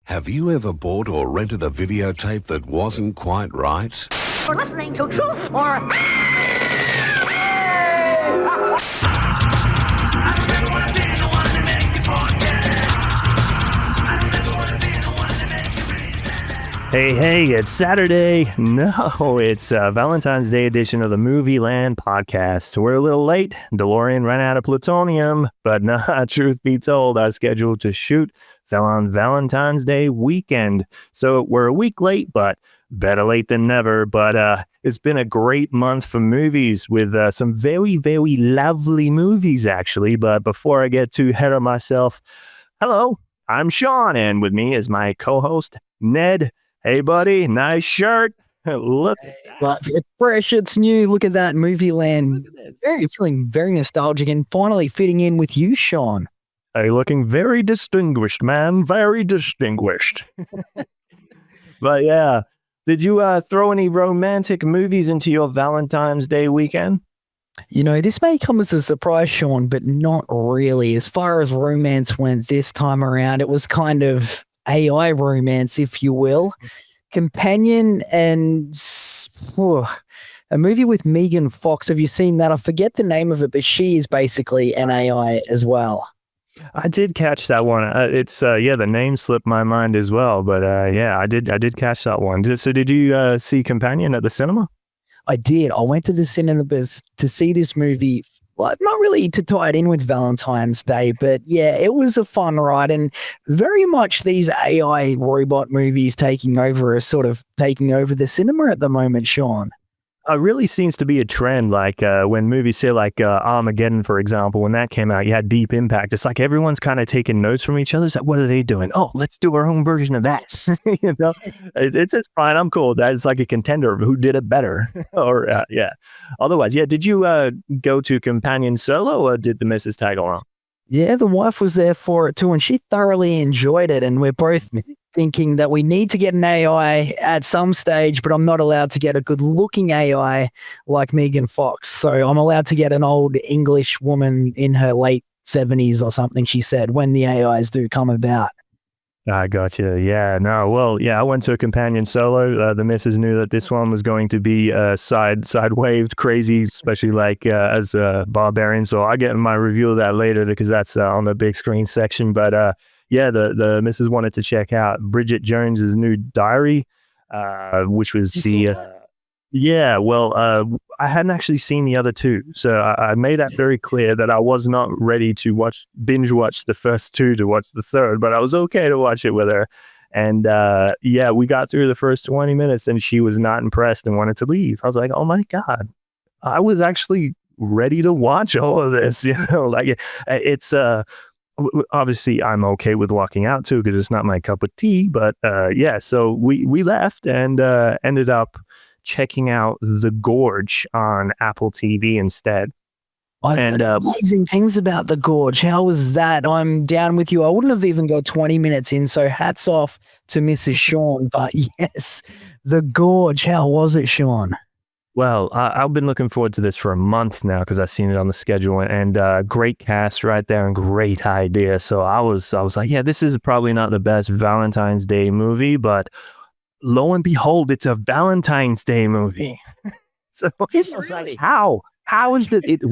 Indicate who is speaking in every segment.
Speaker 1: Have you ever bought or rented a videotape that wasn't quite right?
Speaker 2: You're listening to Truth or...
Speaker 3: Hey, it's Saturday. No, it's Valentine's Day edition of the Movieland podcast. We're a little late. DeLorean ran out of plutonium, but truth be told, our schedule to shoot fell on Valentine's Day weekend. So we're a week late, but better late than never. But it's been a great month for movies with some very, very lovely movies, actually. But before I get too ahead of myself, hello, I'm Sean, and with me is my co-host, Ned. Hey, buddy, nice shirt. Look at that.
Speaker 4: It's fresh, it's new. Look at that, Movieland. Feeling very nostalgic and finally fitting in with you, Sean.
Speaker 3: Hey, looking very distinguished, man. Very distinguished. But yeah, did you throw any romantic movies into your Valentine's Day weekend?
Speaker 4: You know, this may come as a surprise, Sean, but not really. As far as romance went this time around, it was kind of AI romance, if you will. Companion and a movie with Megan Fox. Have you seen that? I forget the name of it, but she is basically an AI as well.
Speaker 3: I did catch that one. The name slipped my mind as well, but I did catch that one. So did you see Companion at the cinema?
Speaker 4: I did. I went to the cinema to see this movie. Well, not really to tie it in with Valentine's Day, but yeah, it was a fun ride, and very much these AI robot movies taking over the cinema at the moment, Sean.
Speaker 3: It really seems to be a trend, like when movies say like Armageddon, for example, when that came out, you had Deep Impact. It's like everyone's kind of taking notes from each other. It's like, what are they doing? Oh, let's do our own version of that. You know, it's fine. I'm cool. That's like a contender of who did it better. Or Otherwise, did you go to Companion solo, or did the missus tag along?
Speaker 4: Yeah, the wife was there for it too, and she thoroughly enjoyed it. And we're both thinking that we need to get an AI at some stage, but I'm not allowed to get a good-looking AI like Megan Fox. So I'm allowed to get an old English woman in her late 70s or something, she said, when the AIs do come about.
Speaker 3: I got you. Yeah, no. Well, yeah, I went to a Companion solo. The missus knew that this one was going to be side waved crazy, especially like as a barbarian. So I'll get my review of that later because that's on the big screen section. But the missus wanted to check out Bridget Jones's new diary, which was I hadn't actually seen the other two. So I made that very clear that I was not ready to binge watch the first two to watch the third, but I was okay to watch it with her. And we got through the first 20 minutes and she was not impressed and wanted to leave. I was like, oh my God, I was actually ready to watch all of this. You know, like it's obviously I'm okay with walking out too, because it's not my cup of tea, but so we left and ended up checking out The Gorge on Apple TV instead.
Speaker 4: Amazing things about The Gorge. How was that? I'm down with you. I wouldn't have even got 20 minutes in, so hats off to Mrs. Sean. But yes, The Gorge. How was it, Sean?
Speaker 3: Well, I've been looking forward to this for a month now because I've seen it on the schedule, and great cast right there and great idea. So I was like, yeah, this is probably not the best Valentine's Day movie, but lo and behold, it's a Valentine's Day movie. So
Speaker 4: It's
Speaker 3: I was
Speaker 4: really?
Speaker 3: like, how is it?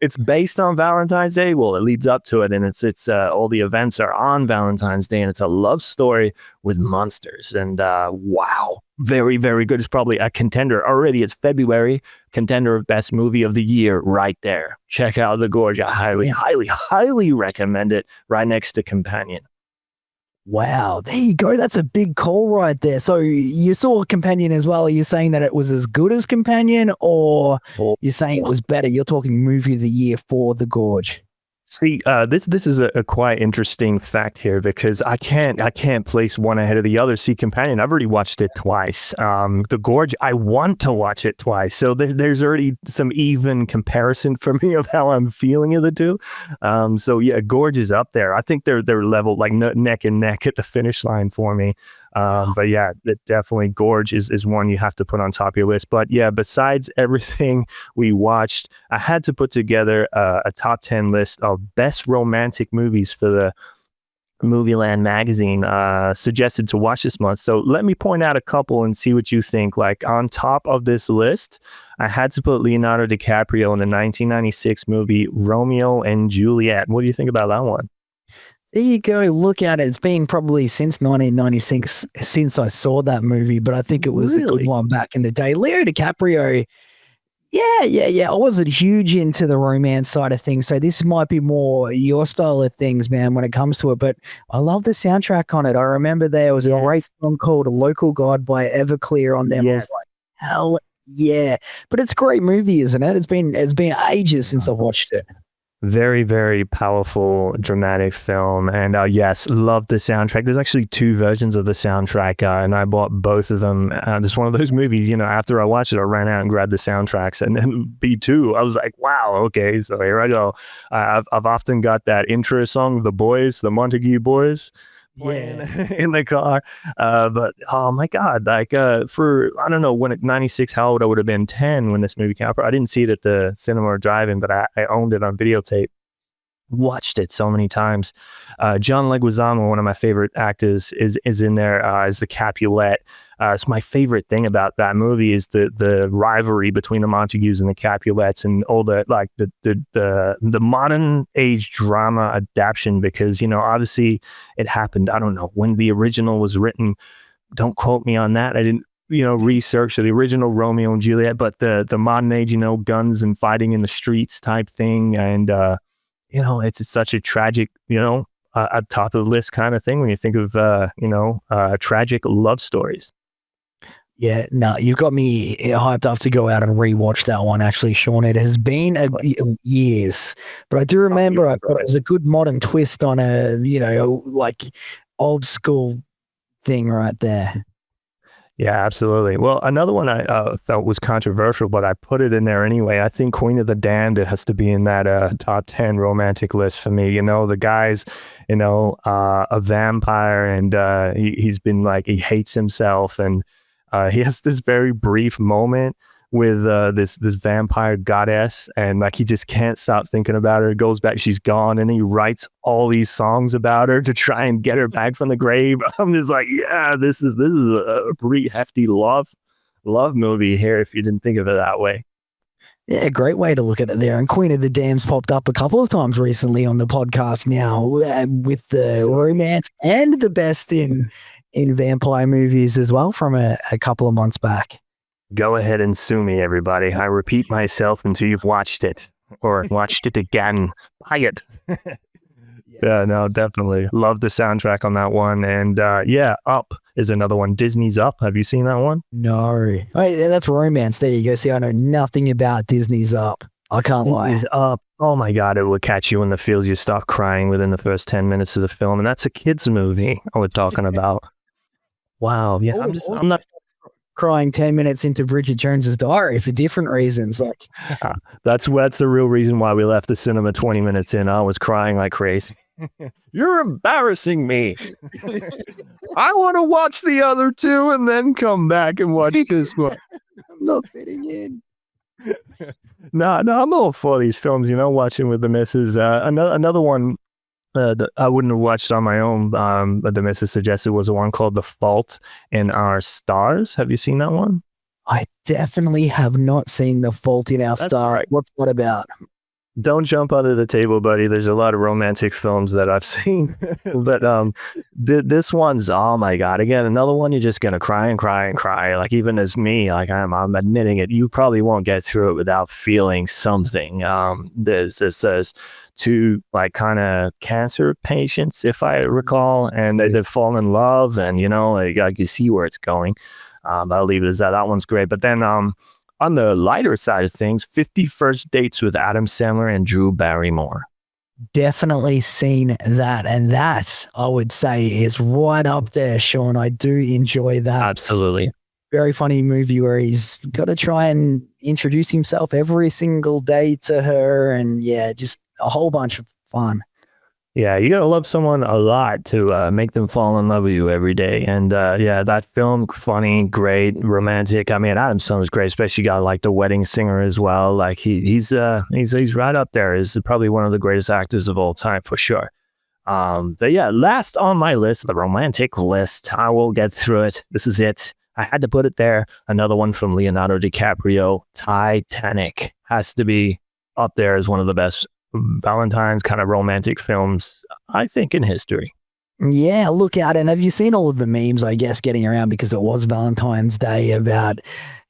Speaker 3: It's based on Valentine's Day. Well, it leads up to it, and it's all the events are on Valentine's Day, and it's a love story with monsters. And wow, very, very good. It's probably a contender already. It's February, contender of best movie of the year right there. Check out The Gorge. I highly, highly, highly recommend it. Right next to Companion.
Speaker 4: Wow, there you go. That's a big call right there. So you saw Companion as well. Are you saying that it was as good as Companion, or you're saying it was better? You're talking movie of the year for The Gorge.
Speaker 3: See, this is a quite interesting fact here because I can't place one ahead of the other. See, Companion, I've already watched it twice. The Gorge, I want to watch it twice. So there's already some even comparison for me of how I'm feeling of the two. Gorge is up there. I think they're level like neck and neck at the finish line for me. But yeah, definitely Gorge is one you have to put on top of your list. But yeah, besides everything we watched, I had to put together a top 10 list of best romantic movies for the Movieland Magazine suggested to watch this month. So let me point out a couple and see what you think. Like on top of this list, I had to put Leonardo DiCaprio in the 1996 movie Romeo and Juliet. What do you think about that one?
Speaker 4: There you go. Look at it. It's been probably since 1996 since I saw that movie, but I think it was a good one back in the day. Leo DiCaprio. Yeah. I wasn't huge into the romance side of things, so this might be more your style of things, man, when it comes to it. But I love the soundtrack on it. I remember there was a great song called "Local God" by Everclear on them. I was like, hell yeah! But it's a great movie, isn't it? It's been ages since I've watched it.
Speaker 3: Very, very powerful, dramatic film. And yes, love the soundtrack. There's actually two versions of the soundtrack, and I bought both of them. It's one of those movies, after I watched it, I ran out and grabbed the soundtracks. And then B2, I was like, wow, okay, so here I go. I've often got that intro song, The Boys, the Montague Boys, playing in the car. But oh my God, like for, I don't know, when at 96, how old I would have been, 10 when this movie came out. I didn't see it at the cinema or drive-in, but I owned it on videotape. Watched it so many times. John Leguizamo, one of my favorite actors, is in there as the Capulet. It's my favorite thing about that movie is the rivalry between the Montagues and the Capulets, and all the modern age drama adaptation, because obviously it happened, I don't know when the original was written, don't quote me on that, I didn't research the original Romeo and Juliet, but the modern age, guns and fighting in the streets type thing, and it's such a tragic, at top of the list kind of thing when you think of, tragic love stories.
Speaker 4: Yeah, no, you've got me hyped up to go out and rewatch that one, actually, Sean. It has been years, but I do remember I thought it was a good modern twist on a, like old school thing right there.
Speaker 3: Yeah, absolutely. Well, another one I felt was controversial, but I put it in there anyway. I think Queen of the Damned, it has to be in that top 10 romantic list for me. The guy's, a vampire, and he's been like, he hates himself, and he has this very brief moment with this vampire goddess, and like he just can't stop thinking about her. It goes back, she's gone, and he writes all these songs about her to try and get her back from the grave. I'm just like, yeah, this is a pretty hefty love movie here, if you didn't think of it that way.
Speaker 4: Yeah, great way to look at it there. And Queen of the Damned's popped up a couple of times recently on the podcast now, with the romance and the best in vampire movies as well from a couple of months back.
Speaker 3: Go ahead and sue me, everybody. I repeat myself until you've watched it or watched it again. Buy it. Yeah, no, definitely. Love the soundtrack on that one. And Up is another one. Disney's Up. Have you seen that one?
Speaker 4: No. Oh, that's romance. There you go. See, I know nothing about Disney's Up. I can't lie.
Speaker 3: Disney's Up. Oh my God, it will catch you in the feels. You start crying within the first 10 minutes of the film. And that's a kid's movie we're talking about. Wow. Yeah, I'm not
Speaker 4: crying 10 minutes into Bridget Jones's Diary for different reasons. Like
Speaker 3: that's the real reason why we left the cinema 20 minutes in. I was crying like crazy. You're embarrassing me. I want to watch the other two and then come back and watch this one.
Speaker 4: I'm not fitting in.
Speaker 3: No, I'm all for these films, watching with the missus. Another one that I wouldn't have watched on my own, but the missus suggested, was the one called The Fault in Our Stars. Have you seen that one?
Speaker 4: I definitely have not seen The Fault in Our Stars. Right. What's that about?
Speaker 3: Don't jump under the table, buddy. There's a lot of romantic films that I've seen, but this one's, oh my God! Again, another one you're just gonna cry and cry and cry. Like, even as me, like I'm admitting it. You probably won't get through it without feeling something. There's two like kind of cancer patients, if I recall, and they fall in love, and like I can see where it's going. But I'll leave it as that. That one's great. But then on the lighter side of things, 50 First Dates with Adam Sandler and Drew Barrymore.
Speaker 4: Definitely seen that. And that, I would say, is right up there, Sean. I do enjoy that.
Speaker 3: Absolutely.
Speaker 4: Very funny movie where he's got to try and introduce himself every single day to her. And yeah, just a whole bunch of fun.
Speaker 3: Yeah, you gotta love someone a lot to make them fall in love with you every day. And that film, funny, great, romantic. I mean, Adam Sandler's great, especially got like The Wedding Singer as well. Like he's right up there. He's probably one of the greatest actors of all time for sure. But yeah, last on my list, the romantic list. I will get through it. This is it. I had to put it there. Another one from Leonardo DiCaprio, Titanic, has to be up there as one of the best Valentine's kind of romantic films, I think, in history.
Speaker 4: Yeah, look out. And have you seen all of the memes, I guess, getting around because it was Valentine's Day about,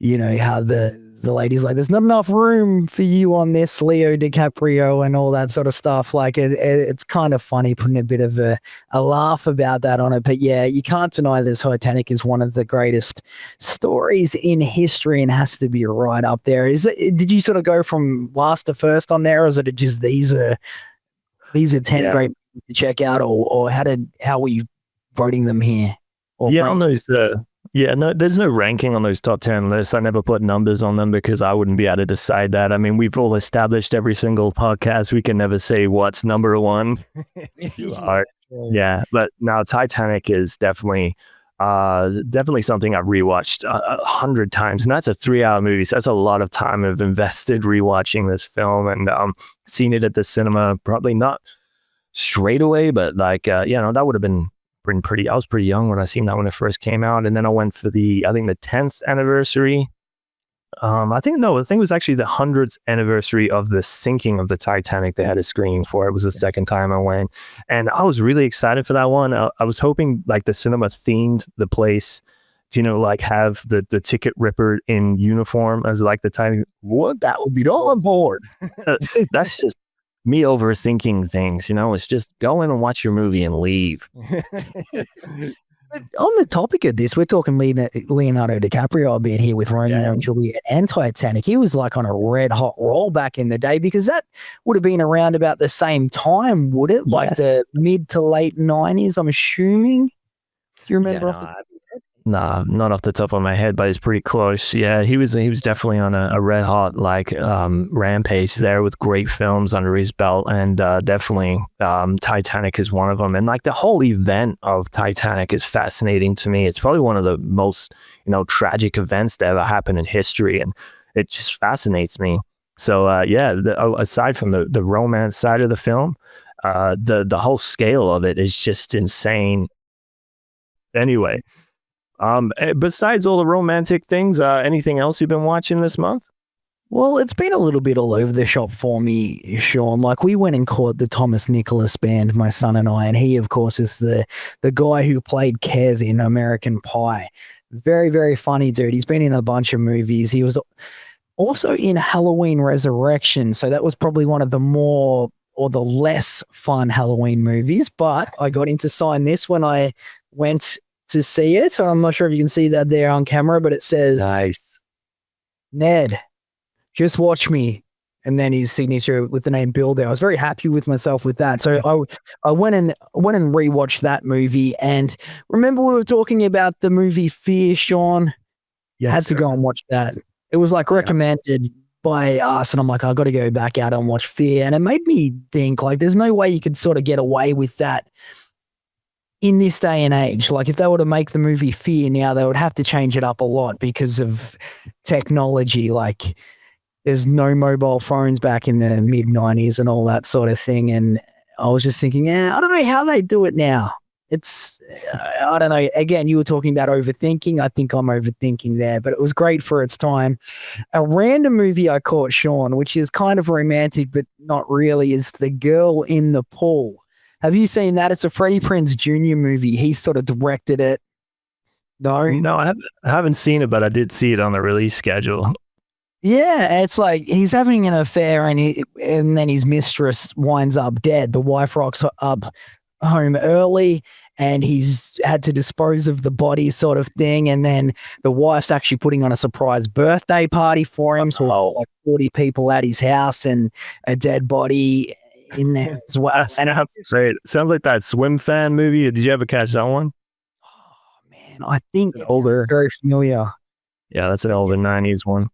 Speaker 4: how the lady's like, there's not enough room for you on this, Leo DiCaprio, and all that sort of stuff. Like, it's kind of funny putting a bit of a laugh about that on it. But yeah, you can't deny this Titanic is one of the greatest stories in history and has to be right up there. Did you sort of go from last to first on there, or is it just these are 10 great to check out, or how were you voting them here?
Speaker 3: On those there's no ranking on those top 10 lists. I never put numbers on them because I wouldn't be able to decide that. I mean, we've all established every single podcast we can never say what's number one. It's too hard. Yeah, but now Titanic is definitely something I've rewatched 100 times, and that's a 3-hour movie, so that's a lot of time I've invested rewatching this film, and seen it at the cinema, probably not straight away, but that would have been pretty. I was pretty young when I seen that when it first came out, and then I went for the 10th anniversary. I think it was actually the 100th anniversary of the sinking of the Titanic. They had a screening for it. It was the second time I went, and I was really excited for that one. I was hoping the cinema themed the place to have the ticket ripper in uniform as the Titanic. What, that would be all on board. That's just me overthinking things, it's just go in and watch your movie and leave.
Speaker 4: On the topic of this, we're talking Leonardo DiCaprio, albeit here with Romeo Juliet and Titanic. He was on a red hot roll back in the day, because that would have been around about the same time, would it? The mid to late 90s, I'm assuming. Do you remember?
Speaker 3: Nah, not off the top of my head, but it's pretty close. Yeah, he was definitely on a red hot rampage there with great films under his belt, and definitely Titanic is one of them. And the whole event of Titanic is fascinating to me. It's probably one of the most tragic events that ever happened in history, and it just fascinates me. So aside from the romance side of the film, the whole scale of it is just insane. Anyway. Besides all the romantic things, anything else you've been watching this month?
Speaker 4: Well, it's been a little bit all over the shop for me, Sean. We went and caught the Thomas Nicholas Band, my son and I, and he, of course, is the guy who played Kev in American Pie. Very, very funny dude. He's been in a bunch of movies. He was also in Halloween Resurrection, so that was probably one of the more or the less fun Halloween movies, but I got him to sign this when I went to see it. I'm not sure if you can see that there on camera, but it says,
Speaker 3: "Nice,
Speaker 4: Ned, just watch me." And then his signature with the name Bill there. I was very happy with myself with that. So I went and rewatched that movie. And remember, we were talking about the movie Fear, Sean?
Speaker 3: Yes,
Speaker 4: had to go and watch that. It was recommended by us, and I'm I got to go back out and watch Fear. And it made me think there's no way you could sort of get away with that in this day and age. If they were to make the movie Fear now, they would have to change it up a lot because of technology. There's no mobile phones back in the mid 90s and all that sort of thing. And I was just thinking, I don't know how they do it now. It's, I don't know. Again, you were talking about overthinking. I think I'm overthinking there, but it was great for its time. A random movie I caught, Sean, which is kind of romantic, but not really, is The Girl in the Pool. Have you seen that? It's a Freddie Prinze Jr. movie. He sort of directed it. No,
Speaker 3: I haven't seen it, but I did see it on the release schedule.
Speaker 4: Yeah, it's he's having an affair, and then his mistress winds up dead. The wife rocks up home early, and he's had to dispose of the body, sort of thing. And then the wife's actually putting on a surprise birthday party for him. So 40 people at his house and a dead body in there as well.
Speaker 3: And great. Sounds like that Swim Fan movie. Did you ever catch that one?
Speaker 4: Oh man, I think older, very familiar.
Speaker 3: Yeah, that's an older 90s one.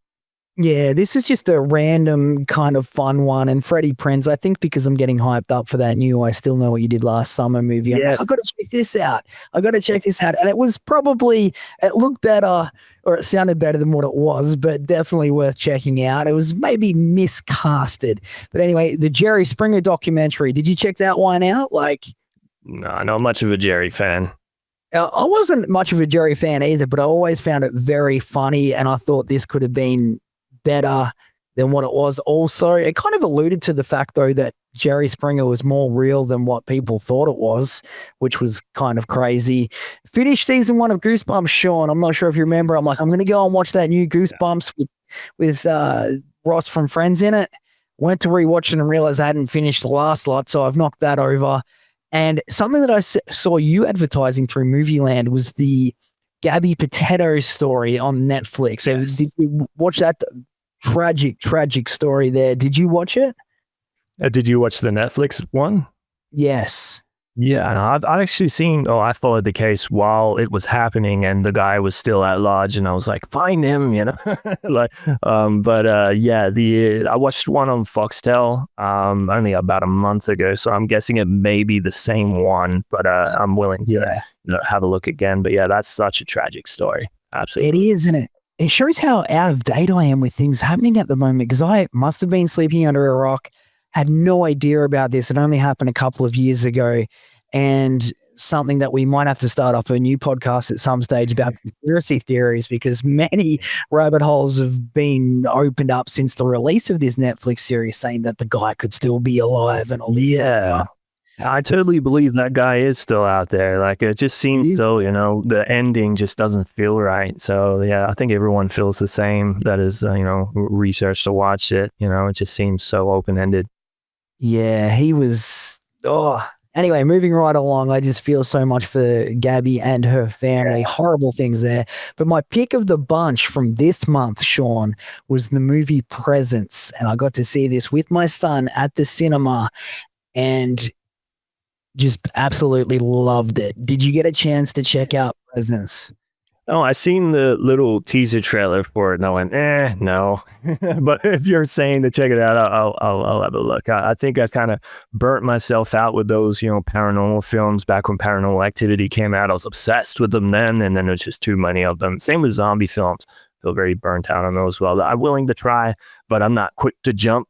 Speaker 4: Yeah, this is just a random kind of fun one. And Freddie Prinze, I think because I'm getting hyped up for that new I Still Know What You Did Last Summer movie.
Speaker 3: Yeah.
Speaker 4: I got to check this out. And it was probably, it looked better, or it sounded better than what it was, but definitely worth checking out. It was maybe miscasted. But anyway, the Jerry Springer documentary, did you check that one out?
Speaker 3: No, not much of a Jerry fan.
Speaker 4: I wasn't much of a Jerry fan either, but I always found it very funny, and I thought this could have been better than what it was. Also, it kind of alluded to the fact, though, that Jerry Springer was more real than what people thought it was, which was kind of crazy. Finished season 1 of Goosebumps, Sean. I'm not sure if you remember. I'm like, I'm going to go and watch that new Goosebumps with Ross from Friends in it. Went to rewatch it and realized I hadn't finished the last lot, so I've knocked that over. And something that I saw you advertising through Movieland was the Gabby Petito story on Netflix.
Speaker 3: Yes.
Speaker 4: Did you watch that? Tragic story there. Did you watch it?
Speaker 3: Did you watch the Netflix one?
Speaker 4: Yes.
Speaker 3: Yeah, no, I've actually seen. Oh, I followed the case while it was happening, and the guy was still at large, and I was like, find him, like. I watched one on Foxtel, only about a month ago, so I'm guessing it may be the same one, but I'm willing to have a look again. But yeah, that's such a tragic story. Absolutely,
Speaker 4: It is, isn't it? It shows how out of date I am with things happening at the moment, because I must have been sleeping under a rock, had no idea about this. It only happened a couple of years ago, and something that we might have to start off a new podcast at some stage about conspiracy theories, because many rabbit holes have been opened up since the release of this Netflix series, saying that the guy could still be alive and all this stuff.
Speaker 3: I totally believe that guy is still out there. Like, it just seems so, the ending just doesn't feel right. So yeah, I think everyone feels the same that is, researched to watch it. It just seems so open-ended.
Speaker 4: Yeah, he was. Anyway, moving right along, I just feel so much for Gabby and her family. Horrible things there. But my pick of the bunch from this month, Sean, was the movie Presents. And I got to see this with my son at the cinema and just absolutely loved it. Did you get a chance to check out Presents?
Speaker 3: Oh, I seen the little teaser trailer for it, and I went, no. But if you're saying to check it out, I'll have a look. I think I kind of burnt myself out with those, paranormal films back when Paranormal Activity came out. I was obsessed with them then, and then there's just too many of them. Same with zombie films. Feel very burnt out on those as well. I'm willing to try, but I'm not quick to jump,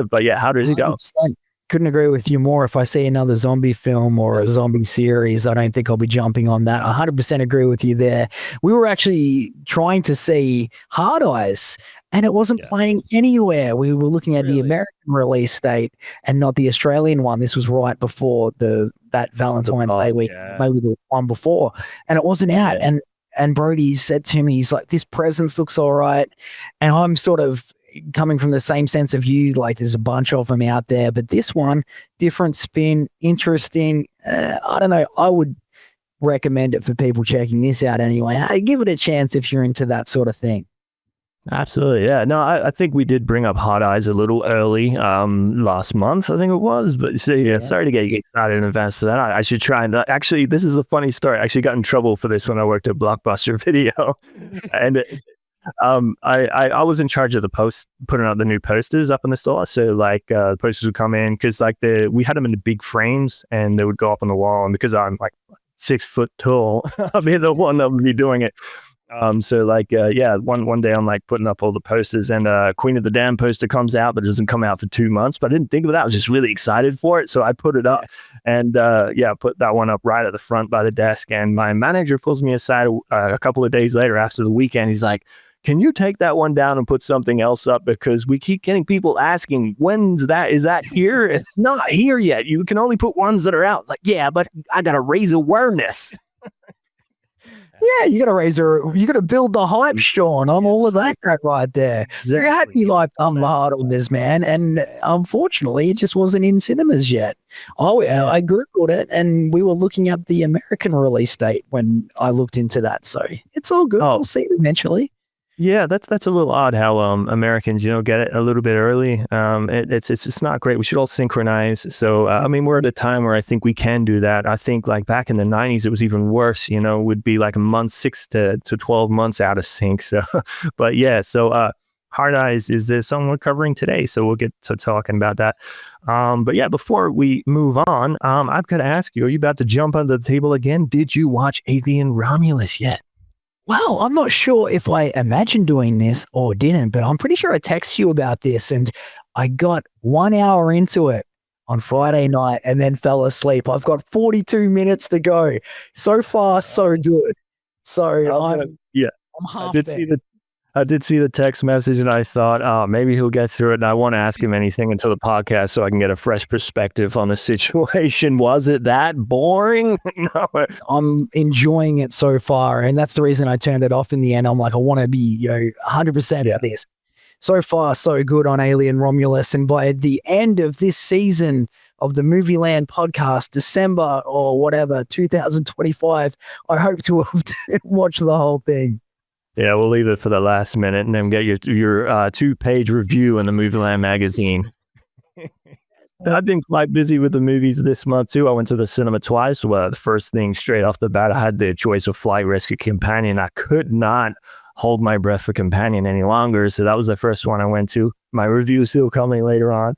Speaker 3: But yeah, how does it go?
Speaker 4: 100%. Couldn't agree with you more. If I see another zombie film or a zombie series, I don't think I'll be jumping on that. 100% agree with you there. We were actually trying to see Hard Eyes, and it wasn't playing anywhere. We were looking at the American release date and not the Australian one. This was right before that Valentine's Day week, maybe the one before, and it wasn't out. And Brody said to me, he's like, this Presence looks all right. And I'm sort of coming from the same sense of you, like there's a bunch of them out there, but this one, different spin, interesting. I don't know. I would recommend it for people checking this out anyway. Give it a chance if you're into that sort of thing.
Speaker 3: Absolutely. Yeah. No, I think we did bring up Hot Eyes a little early last month, I think it was. But sorry to get you excited in advance to that. I should try. And actually, this is a funny story. I actually got in trouble for this when I worked at Blockbuster Video. And I was in charge of the putting out the new posters up in the store. So the posters would come in because we had them in the big frames and they would go up on the wall. And because I'm like 6 foot tall, I'll be the one that would be doing it. One day I'm like putting up all the posters, and Queen of the Damned poster comes out, but it doesn't come out for 2 months. But I didn't think of that. I was just really excited for it. So I put it up and put that one up right at the front by the desk. And my manager pulls me aside a couple of days later after the weekend. He's like, can you take that one down and put something else up? Because we keep getting people asking, is that here? It's not here yet. You can only put ones that are out. Like, yeah, but I got to raise awareness.
Speaker 4: Yeah, you got to build the hype, Sean. I'm all of that crap right there.
Speaker 3: Exactly.
Speaker 4: You had me like, I'm hard on this, man. And unfortunately, it just wasn't in cinemas yet. I Googled it, and we were looking at the American release date when I looked into that. So it's all good. We'll see it eventually.
Speaker 3: Yeah, that's a little odd how Americans, get it a little bit early. It's not great. We should all synchronize. So we're at a time where I think we can do that. I think like back in the 90s, it was even worse. Would be like a month, 6 to 12 months out of sync. So, but yeah, so Hard Eyes is something we're covering today. So we'll get to talking about that. But yeah, before we move on, I've got to ask you: are you about to jump under the table again? Did you watch Alien Romulus yet?
Speaker 4: Well, I'm not sure if I imagined doing this or didn't, but I'm pretty sure I texted you about this, and I got 1 hour into it. on Friday night and then fell asleep. I've got 42 minutes to go. So far, so good. So I'm half there.
Speaker 3: I did see the text message and I thought, oh, maybe he'll get through it. And I won't ask him anything until the podcast so I can get a fresh perspective on the situation. Was it that boring? No.
Speaker 4: I'm enjoying it so far. And that's the reason I turned it off in the end. I'm like, I want to be, 100% of this. So far, so good on Alien Romulus. And by the end of this season of the Movieland podcast, December or whatever, 2025, I hope to have watched the whole thing.
Speaker 3: Yeah, we'll leave it for the last minute and then get your 2-page review in the Movieland Magazine. I've been quite busy with the movies this month too. I went to the cinema twice. Well, the first thing straight off the bat, I had the choice of Flight Risk or Companion. I could not hold my breath for Companion any longer, so that was the first one I went to. My review is still coming later on.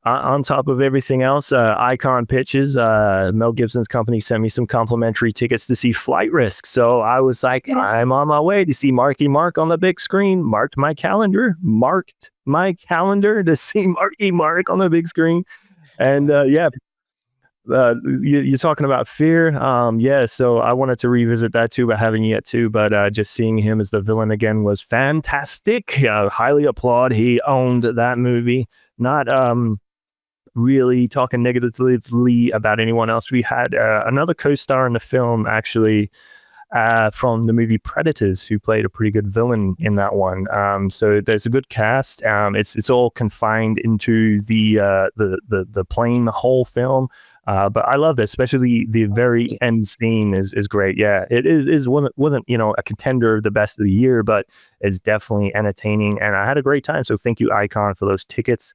Speaker 3: On top of everything else, Icon Pitches, Mel Gibson's company sent me some complimentary tickets to see Flight Risk. So I was like, I'm on my way to see Marky Mark on the big screen. Marked my calendar to see Marky Mark on the big screen. And you're talking about Fear. So I wanted to revisit that too, but haven't yet to. But just seeing him as the villain again was fantastic. Highly applaud. He owned that movie. Not really talking negatively about anyone else. We had another co-star in the film, actually, from the movie Predators, who played a pretty good villain in that one. So there's a good cast. It's all confined into the plane, the whole film. But I love this, especially the very end scene is great. Yeah, it wasn't a contender of the best of the year, but it's definitely entertaining, and I had a great time. So thank you, Icon, for those tickets.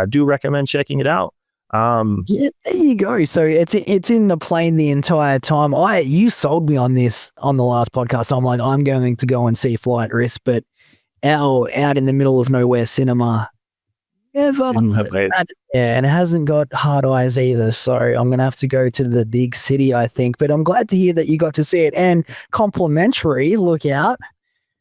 Speaker 3: Do recommend checking it out.
Speaker 4: Yeah, there you go. So it's in the plane the entire time. You sold me on this on the last podcast. So I'm like, I'm going to go and see Flight Risk, but out in the middle of nowhere cinema. And it hasn't got hard eyes either. So I'm gonna have to go to the big city, I think. But I'm glad to hear that you got to see it, and complimentary. Look out.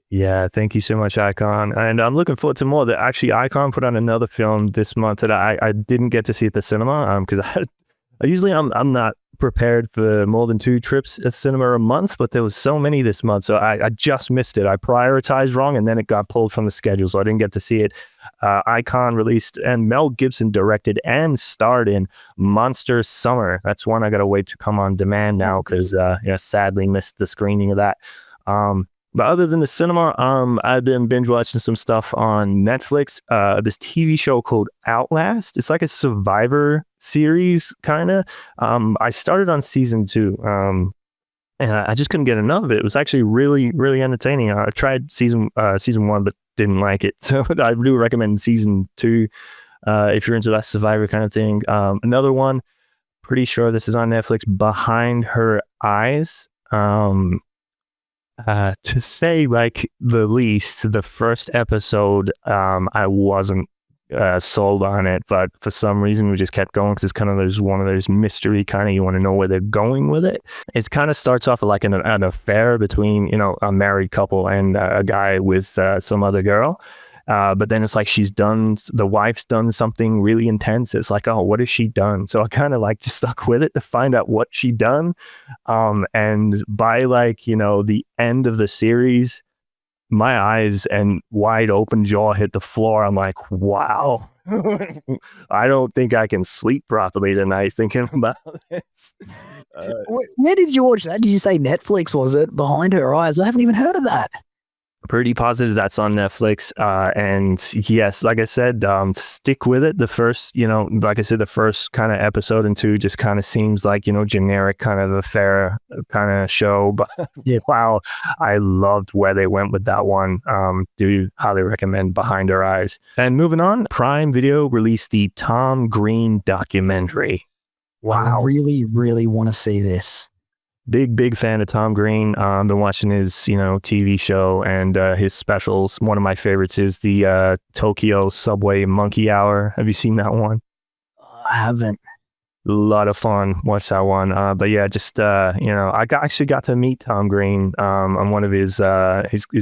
Speaker 3: Yeah, thank you so much, Icon. And I'm looking forward to more. Actually, Icon put on another film this month that I didn't get to see at the cinema because I'm not prepared for more than 2 trips at cinema a month, but there was so many this month, so I just missed it. I prioritized wrong, and then it got pulled from the schedule, so I didn't get to see it. Icon released, and Mel Gibson directed and starred in Monster Summer. That's one I gotta wait to come on demand now because sadly missed the screening of that. But other than the cinema, I've been binge watching some stuff on Netflix. This TV show called Outlast. It's like a Survivor series, kind of. I started on season 2, and I just couldn't get enough of it. It was actually really, really entertaining. I tried season 1, but didn't like it. So I do recommend season 2 if you're into that Survivor kind of thing. Another one, pretty sure this is on Netflix, Behind Her Eyes. To say like the least, the first episode, I wasn't sold on it, but for some reason we just kept going because it's kind of one of those mystery kind of, you want to know where they're going with it. It kind of starts off like an affair between a married couple and a guy with some other girl. But then it's like the wife's done something really intense. It's like, oh, what has she done? So I kind of like just stuck with it to find out what she done. And by the end of the series, my eyes and wide open jaw hit the floor. I'm like, wow, I don't think I can sleep properly tonight thinking about this.
Speaker 4: Where did you watch that? Did you say Netflix? Was it Behind Her Eyes? I haven't even heard of that.
Speaker 3: Pretty positive that's on Netflix. And yes, like I said, stick with it. The first, the first kind of episode and 2 just kind of seems like, generic kind of affair kind of show. But yeah, wow, I loved where they went with that one. Do highly recommend Behind Her Eyes. And moving on, Prime Video released the Tom Green documentary.
Speaker 4: Wow. I really, really want to see this.
Speaker 3: Big fan of Tom Green. Been watching his, TV show and his specials. One of my favorites is the Tokyo Subway Monkey Hour. Have you seen that one?
Speaker 4: I haven't.
Speaker 3: A lot of fun. Watch that one. But yeah, just actually got to meet Tom Green on one of his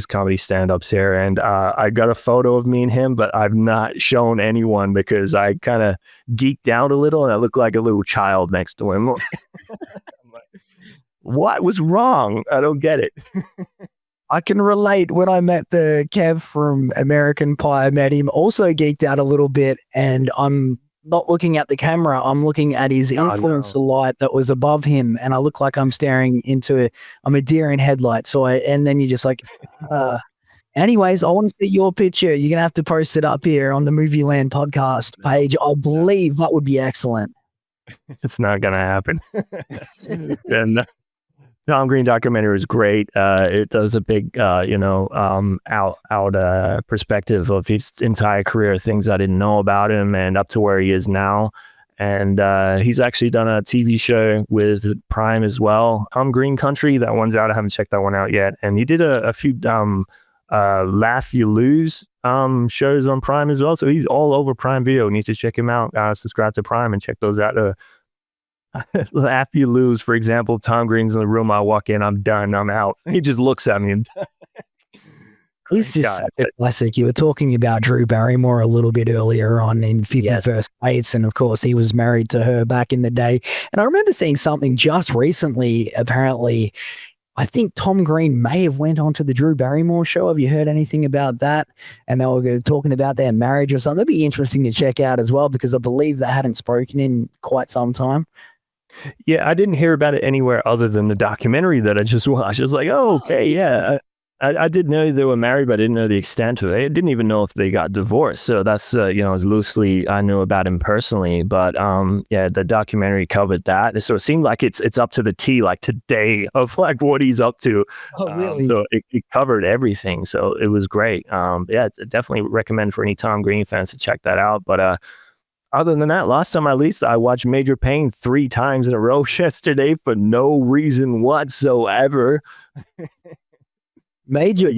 Speaker 3: comedy stand-ups here, and I got a photo of me and him, but I've not shown anyone because I kind of geeked out a little, and I look like a little child next to him. I'm like, what was wrong? I don't get it.
Speaker 4: I can relate. When I met the Kev from American Pie, I met him, also geeked out a little bit, and I'm not looking at the camera. I'm looking at his influencer light that was above him, and I look like I'm staring into I'm a deer in headlights. And then you're just like, anyways, I want to see your picture. You're going to have to post it up here on the Movieland podcast page. I believe that would be excellent.
Speaker 3: It's not going to happen. And Tom Green documentary is great. It does a big, perspective of his entire career, things I didn't know about him, and up to where he is now. And he's actually done a TV show with Prime as well, Green Country. That one's out. I haven't checked that one out yet. And he did a few Laugh You Lose shows on Prime as well. So he's all over Prime Video. You need to check him out. Subscribe to Prime and check those out. Laugh You Lose, for example. Tom Green's in the room. I walk in, I'm done, I'm out. He just looks at me.
Speaker 4: This is such a classic. You were talking about Drew Barrymore a little bit earlier on in 51st Dates, and of course he was married to her back in the day. And I remember seeing something just recently, apparently, I think Tom Green may have went on to the Drew Barrymore show. Have you heard anything about that? And they were talking about their marriage or something. That'd be interesting to check out as well, because I believe they hadn't spoken in quite some time.
Speaker 3: Yeah, I didn't hear about it anywhere other than the documentary that I just watched. I was like, oh, okay, yeah. I did know they were married, but I didn't know the extent of it. I didn't even know if they got divorced. So that's, as loosely I knew about him personally. But the documentary covered that. So it seemed like it's up to the T, like today, of like what he's up to.
Speaker 4: Oh, really?
Speaker 3: So it covered everything. So it was great. It's definitely recommend for any Tom Green fans to check that out. But other than that, last time at least, I watched Major Payne 3 times in a row yesterday for no reason whatsoever.
Speaker 4: Major,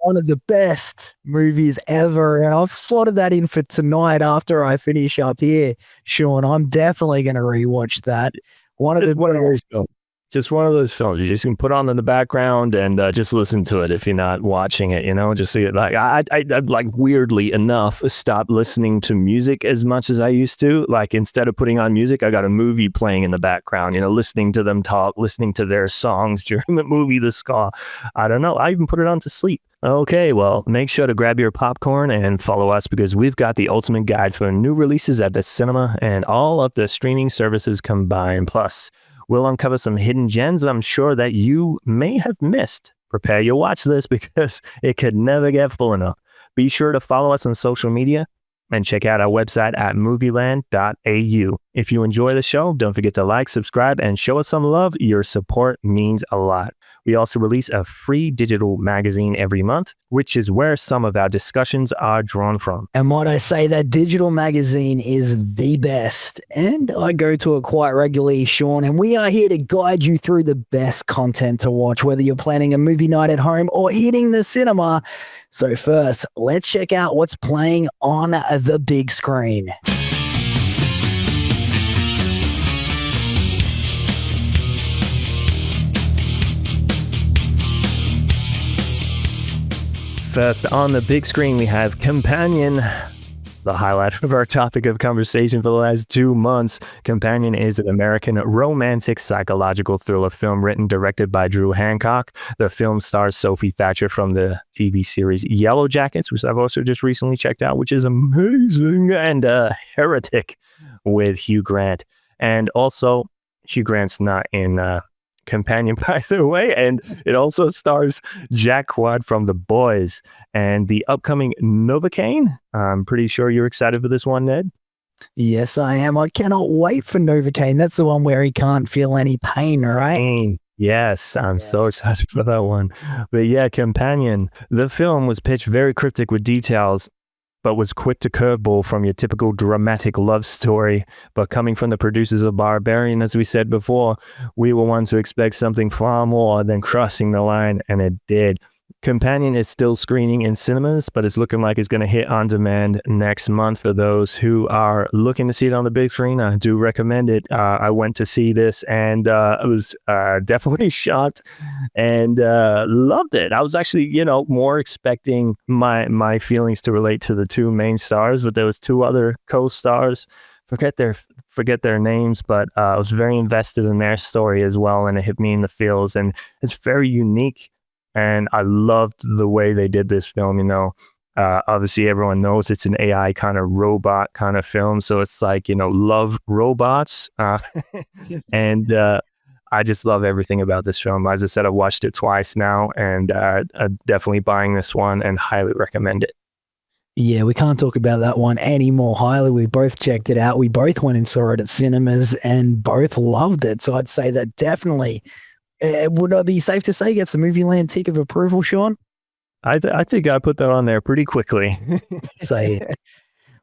Speaker 4: one of the best movies ever. And I've slotted that in for tonight after I finish up here, Sean. I'm definitely going to rewatch that.
Speaker 3: Just one of those films you just can put on in the background and just listen to it if you're not watching it, just see it. Like I like, weirdly enough, stopped listening to music as much as I used to. Like, instead of putting on music, I got a movie playing in the background, listening to them talk, listening to their songs during the movie, the score. I don't know. I even put it on to sleep. Okay, well, make sure to grab your popcorn and follow us, because we've got the ultimate guide for new releases at the cinema and all of the streaming services combined. Plus, we'll uncover some hidden gems I'm sure that you may have missed. Prepare your watch list, because it could never get full enough. Be sure to follow us on social media and check out our website at movieland.au. If you enjoy the show, don't forget to like, subscribe, and show us some love. Your support means a lot. We also release a free digital magazine every month, which is where some of our discussions are drawn from.
Speaker 4: And might I say, that digital magazine is the best. And I go to it quite regularly, Sean, and we are here to guide you through the best content to watch, whether you're planning a movie night at home or hitting the cinema. So first, let's check out what's playing on the big screen.
Speaker 3: First, on the big screen, we have Companion, the highlight of our topic of conversation for the last 2 months. Companion is an American romantic psychological thriller film written, directed by Drew Hancock. The film stars Sophie Thatcher from the TV series Yellow Jackets, which I've also just recently checked out, which is amazing, and Heretic with Hugh Grant. And also, Hugh Grant's not in Companion, by the way, and it also stars Jack Quaid from The Boys and the upcoming Novocaine. I'm pretty sure you're excited for this one, Ned.
Speaker 4: Yes, I am. I cannot wait for Novocaine. That's the one where he can't feel any pain, right?
Speaker 3: Yes, I'm so excited for that one. But yeah, Companion. The film was pitched very cryptic with details, but was quick to curveball from your typical dramatic love story. But coming from the producers of Barbarian, as we said before, we were ones to expect something far more than crossing the line, and it did. Companion is still screening in cinemas, but it's looking like it's going to hit on demand next month for those who are looking to see it on the big screen. I do recommend it. I went to see this and I was definitely shocked and loved it. I was actually, more expecting my feelings to relate to the two main stars, but there was two other co-stars. Forget their names, but I was very invested in their story as well, and it hit me in the feels. And it's very unique. And I loved the way they did this film, obviously everyone knows it's an AI kind of robot kind of film. So it's like, love robots. And I just love everything about this film. As I said, I've watched it twice now and definitely buying this one and highly recommend it.
Speaker 4: Yeah, we can't talk about that one any more highly. We both checked it out. We both went and saw it at cinemas and both loved it. So I'd say that definitely... would it be safe to say gets the Movieland tick of approval, Sean?
Speaker 3: I think I put that on there pretty quickly.
Speaker 4: Say,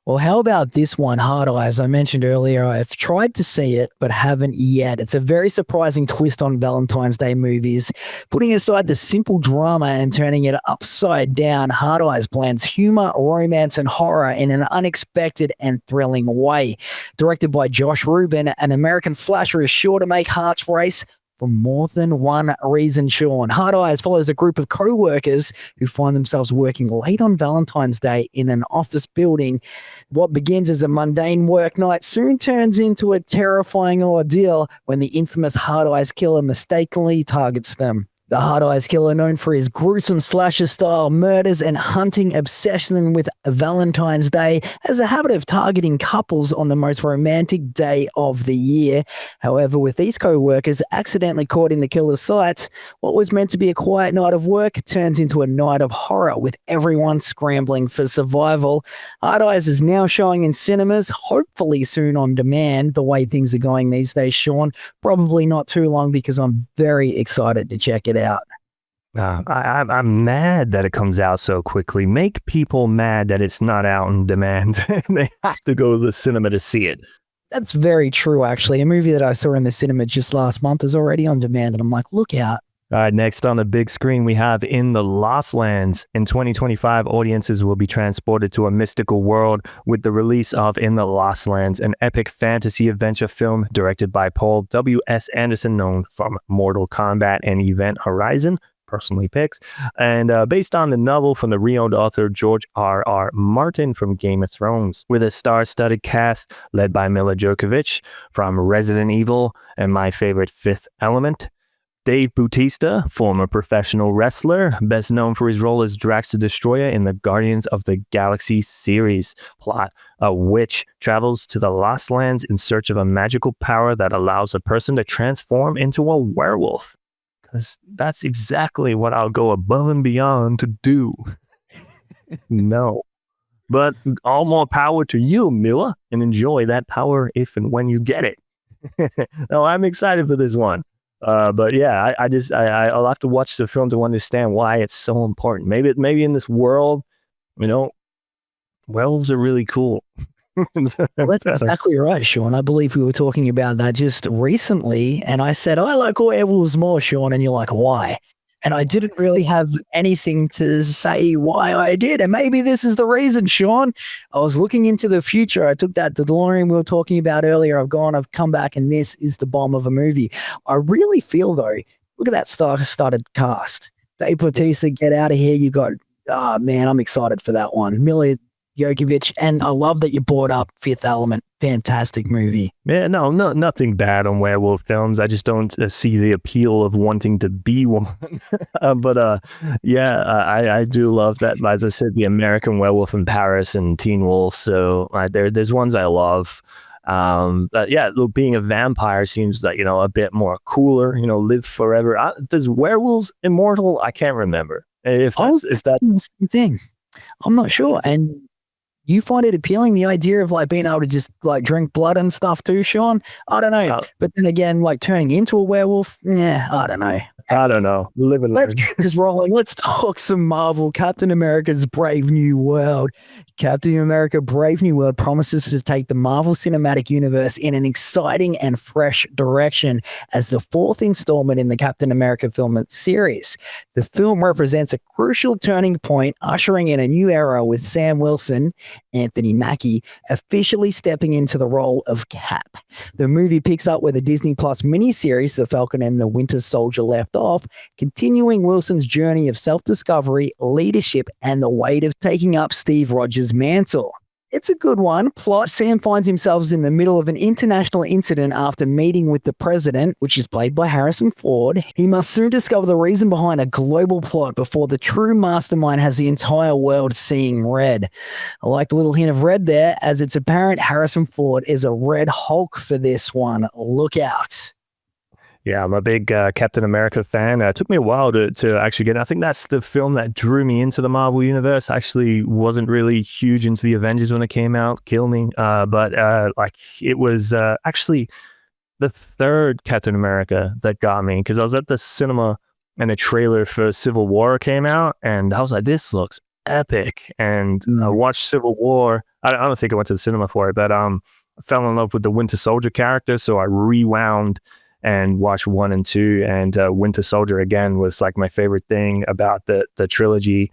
Speaker 4: well, how about this one, Hard Eyes? I mentioned earlier I've tried to see it, but haven't yet. It's a very surprising twist on Valentine's Day movies. Putting aside the simple drama and turning it upside down, Hard Eyes blends humor, romance, and horror in an unexpected and thrilling way. Directed by Josh Rubin, an American slasher is sure to make hearts race for more than one reason, Sean. Hard Eyes follows a group of co-workers who find themselves working late on Valentine's Day in an office building. What begins as a mundane work night soon turns into a terrifying ordeal when the infamous Hard Eyes killer mistakenly targets them. The Hard Eyes killer, known for his gruesome slasher-style murders and hunting obsession with Valentine's Day, has a habit of targeting couples on the most romantic day of the year. However, with these co-workers accidentally caught in the killer's sights, what was meant to be a quiet night of work turns into a night of horror with everyone scrambling for survival. Hard Eyes is now showing in cinemas, hopefully soon on demand, the way things are going these days, Sean. Probably not too long because I'm very excited to check it out.
Speaker 3: I'm mad that it comes out so quickly. Make people mad that it's not out on demand. They have to go to the cinema to see it.
Speaker 4: That's very true, actually. A movie that I saw in the cinema just last month is already on demand, and I'm like, look out.
Speaker 3: All right, next on the big screen, we have In the Lost Lands. In 2025, audiences will be transported to a mystical world with the release of In the Lost Lands, an epic fantasy adventure film directed by Paul W.S. Anderson, known from Mortal Kombat and Event Horizon, personally picks, and based on the novel from the renowned author George R.R. Martin from Game of Thrones, with a star-studded cast led by Mila Djokovic from Resident Evil and my favorite Fifth Element. Dave Bautista, former professional wrestler, best known for his role as Drax the Destroyer in the Guardians of the Galaxy series. Plot: a witch travels to the Lost Lands in search of a magical power that allows a person to transform into a werewolf. Because that's exactly what I'll go above and beyond to do. No. But all more power to you, Mila, and enjoy that power if and when you get it. No, I'm excited for this one. But yeah, I'll have to watch the film to understand why it's so important. Maybe in this world, werewolves are really cool.
Speaker 4: Well, that's exactly right, Sean. I believe we were talking about that just recently, and I said, I like werewolves more, Sean, and you're like, why? And I didn't really have anything to say why I did, and maybe this is the reason, Sean. I was looking into the future. I took that DeLorean we were talking about earlier. I've come back, and this is the bomb of a movie. I really feel, though, look at that star-studded cast. Dave Bautista, get out of here. You got, man, I'm excited for that one. Mila Djokovic, and I love that you brought up Fifth Element. Fantastic movie.
Speaker 3: Yeah, no, nothing bad on werewolf films. I just don't see the appeal of wanting to be one. But I do love that. As I said, the American Werewolf in Paris and Teen Wolf. So there's ones I love. But yeah, being a vampire seems like, a bit more cooler, live forever. Does werewolves immortal? I can't remember. Is that
Speaker 4: the same thing? I'm not sure. And you find it appealing, the idea of being able to just drink blood and stuff too, Sean? I don't know. But then again, turning into a werewolf, I don't know.
Speaker 3: I don't know. Live and learn.
Speaker 4: Let's get this rolling. Let's talk some Marvel. Captain America's Brave New World. Captain America Brave New World promises to take the Marvel Cinematic Universe in an exciting and fresh direction as the fourth installment in the Captain America film series. The film represents a crucial turning point, ushering in a new era with Sam Wilson, Anthony Mackie, officially stepping into the role of Cap. The movie picks up where the Disney Plus miniseries, The Falcon and the Winter Soldier, left off, continuing Wilson's journey of self-discovery, leadership, and the weight of taking up Steve Rogers' mantle. It's a good one. Plot: Sam finds himself in the middle of an international incident after meeting with the president, which is played by Harrison Ford. He must soon discover the reason behind a global plot before the true mastermind has the entire world seeing red. I like the little hint of red there, as it's apparent Harrison Ford is a Red Hulk for this one. Look out.
Speaker 3: Yeah, I'm a big Captain America fan. It took me a while to actually get. I think that's the film that drew me into the Marvel universe. I actually wasn't really huge into the Avengers when it came out. Kill me. But it was actually the third Captain America that got me, because I was at the cinema and a trailer for Civil War came out, and I was like, this looks epic. And I watched Civil War. I don't think I went to the cinema for it, but I fell in love with the Winter Soldier character, so I rewound and watched 1 and 2, and Winter Soldier again was like my favorite thing about the trilogy.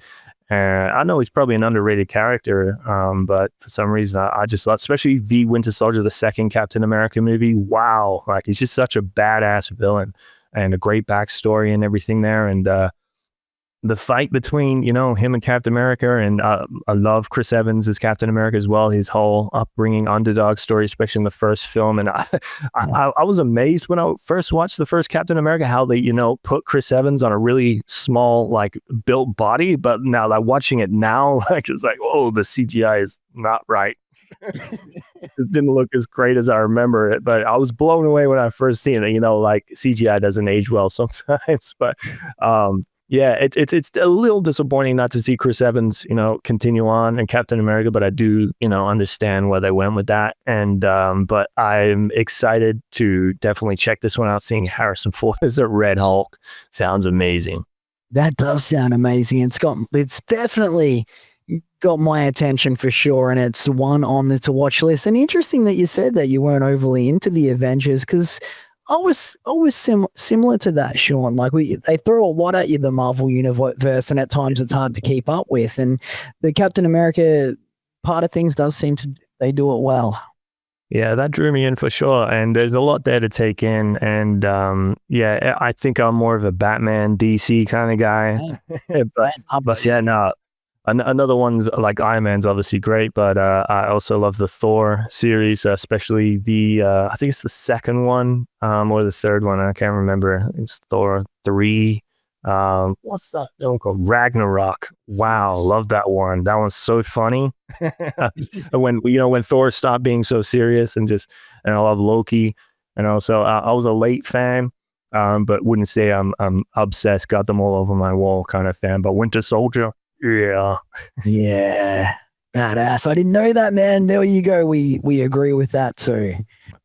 Speaker 3: I know he's probably an underrated character, but for some reason I just love, especially the Winter Soldier, the second Captain America movie. Wow, like he's just such a badass villain and a great backstory and everything there. And the fight between, him and Captain America, and I love Chris Evans as Captain America as well. His whole upbringing, underdog story, especially in the first film. And I was amazed when I first watched the first Captain America how they, put Chris Evans on a really small, like built body. But now, like watching it now, like it's like, oh, the CGI is not right. It didn't look as great as I remember it, but I was blown away when I first seen it. Like CGI doesn't age well sometimes, but yeah, it's a little disappointing not to see Chris Evans, continue on in Captain America, but I do, understand where they went with that. And but I'm excited to definitely check this one out. Seeing Harrison Ford as a Red Hulk sounds amazing.
Speaker 4: That does sound amazing. It's definitely got my attention for sure, and it's one on the to watch list. And interesting that you said that you weren't overly into the Avengers, because I was similar to that, Sean. Like they throw a lot at you, the Marvel universe, and at times it's hard to keep up with. And the Captain America part of things does seem to, they do it well.
Speaker 3: Yeah, that drew me in for sure. And there's a lot there to take in. And yeah, I think I'm more of a Batman DC kind of guy. but yeah, no. Another one's like Iron Man's obviously great, but I also love the Thor series, especially the I think it's the second one or the third one. I can't remember. It's Thor 3. What's that one called? Ragnarok. Wow, love that one. That one's so funny. when Thor stopped being so serious, and I love Loki. And also I was a late fan, but wouldn't say I'm obsessed, got them all over my wall kind of fan. But Winter Soldier. Yeah. Badass.
Speaker 4: I didn't know that, man. There you go. We agree with that too.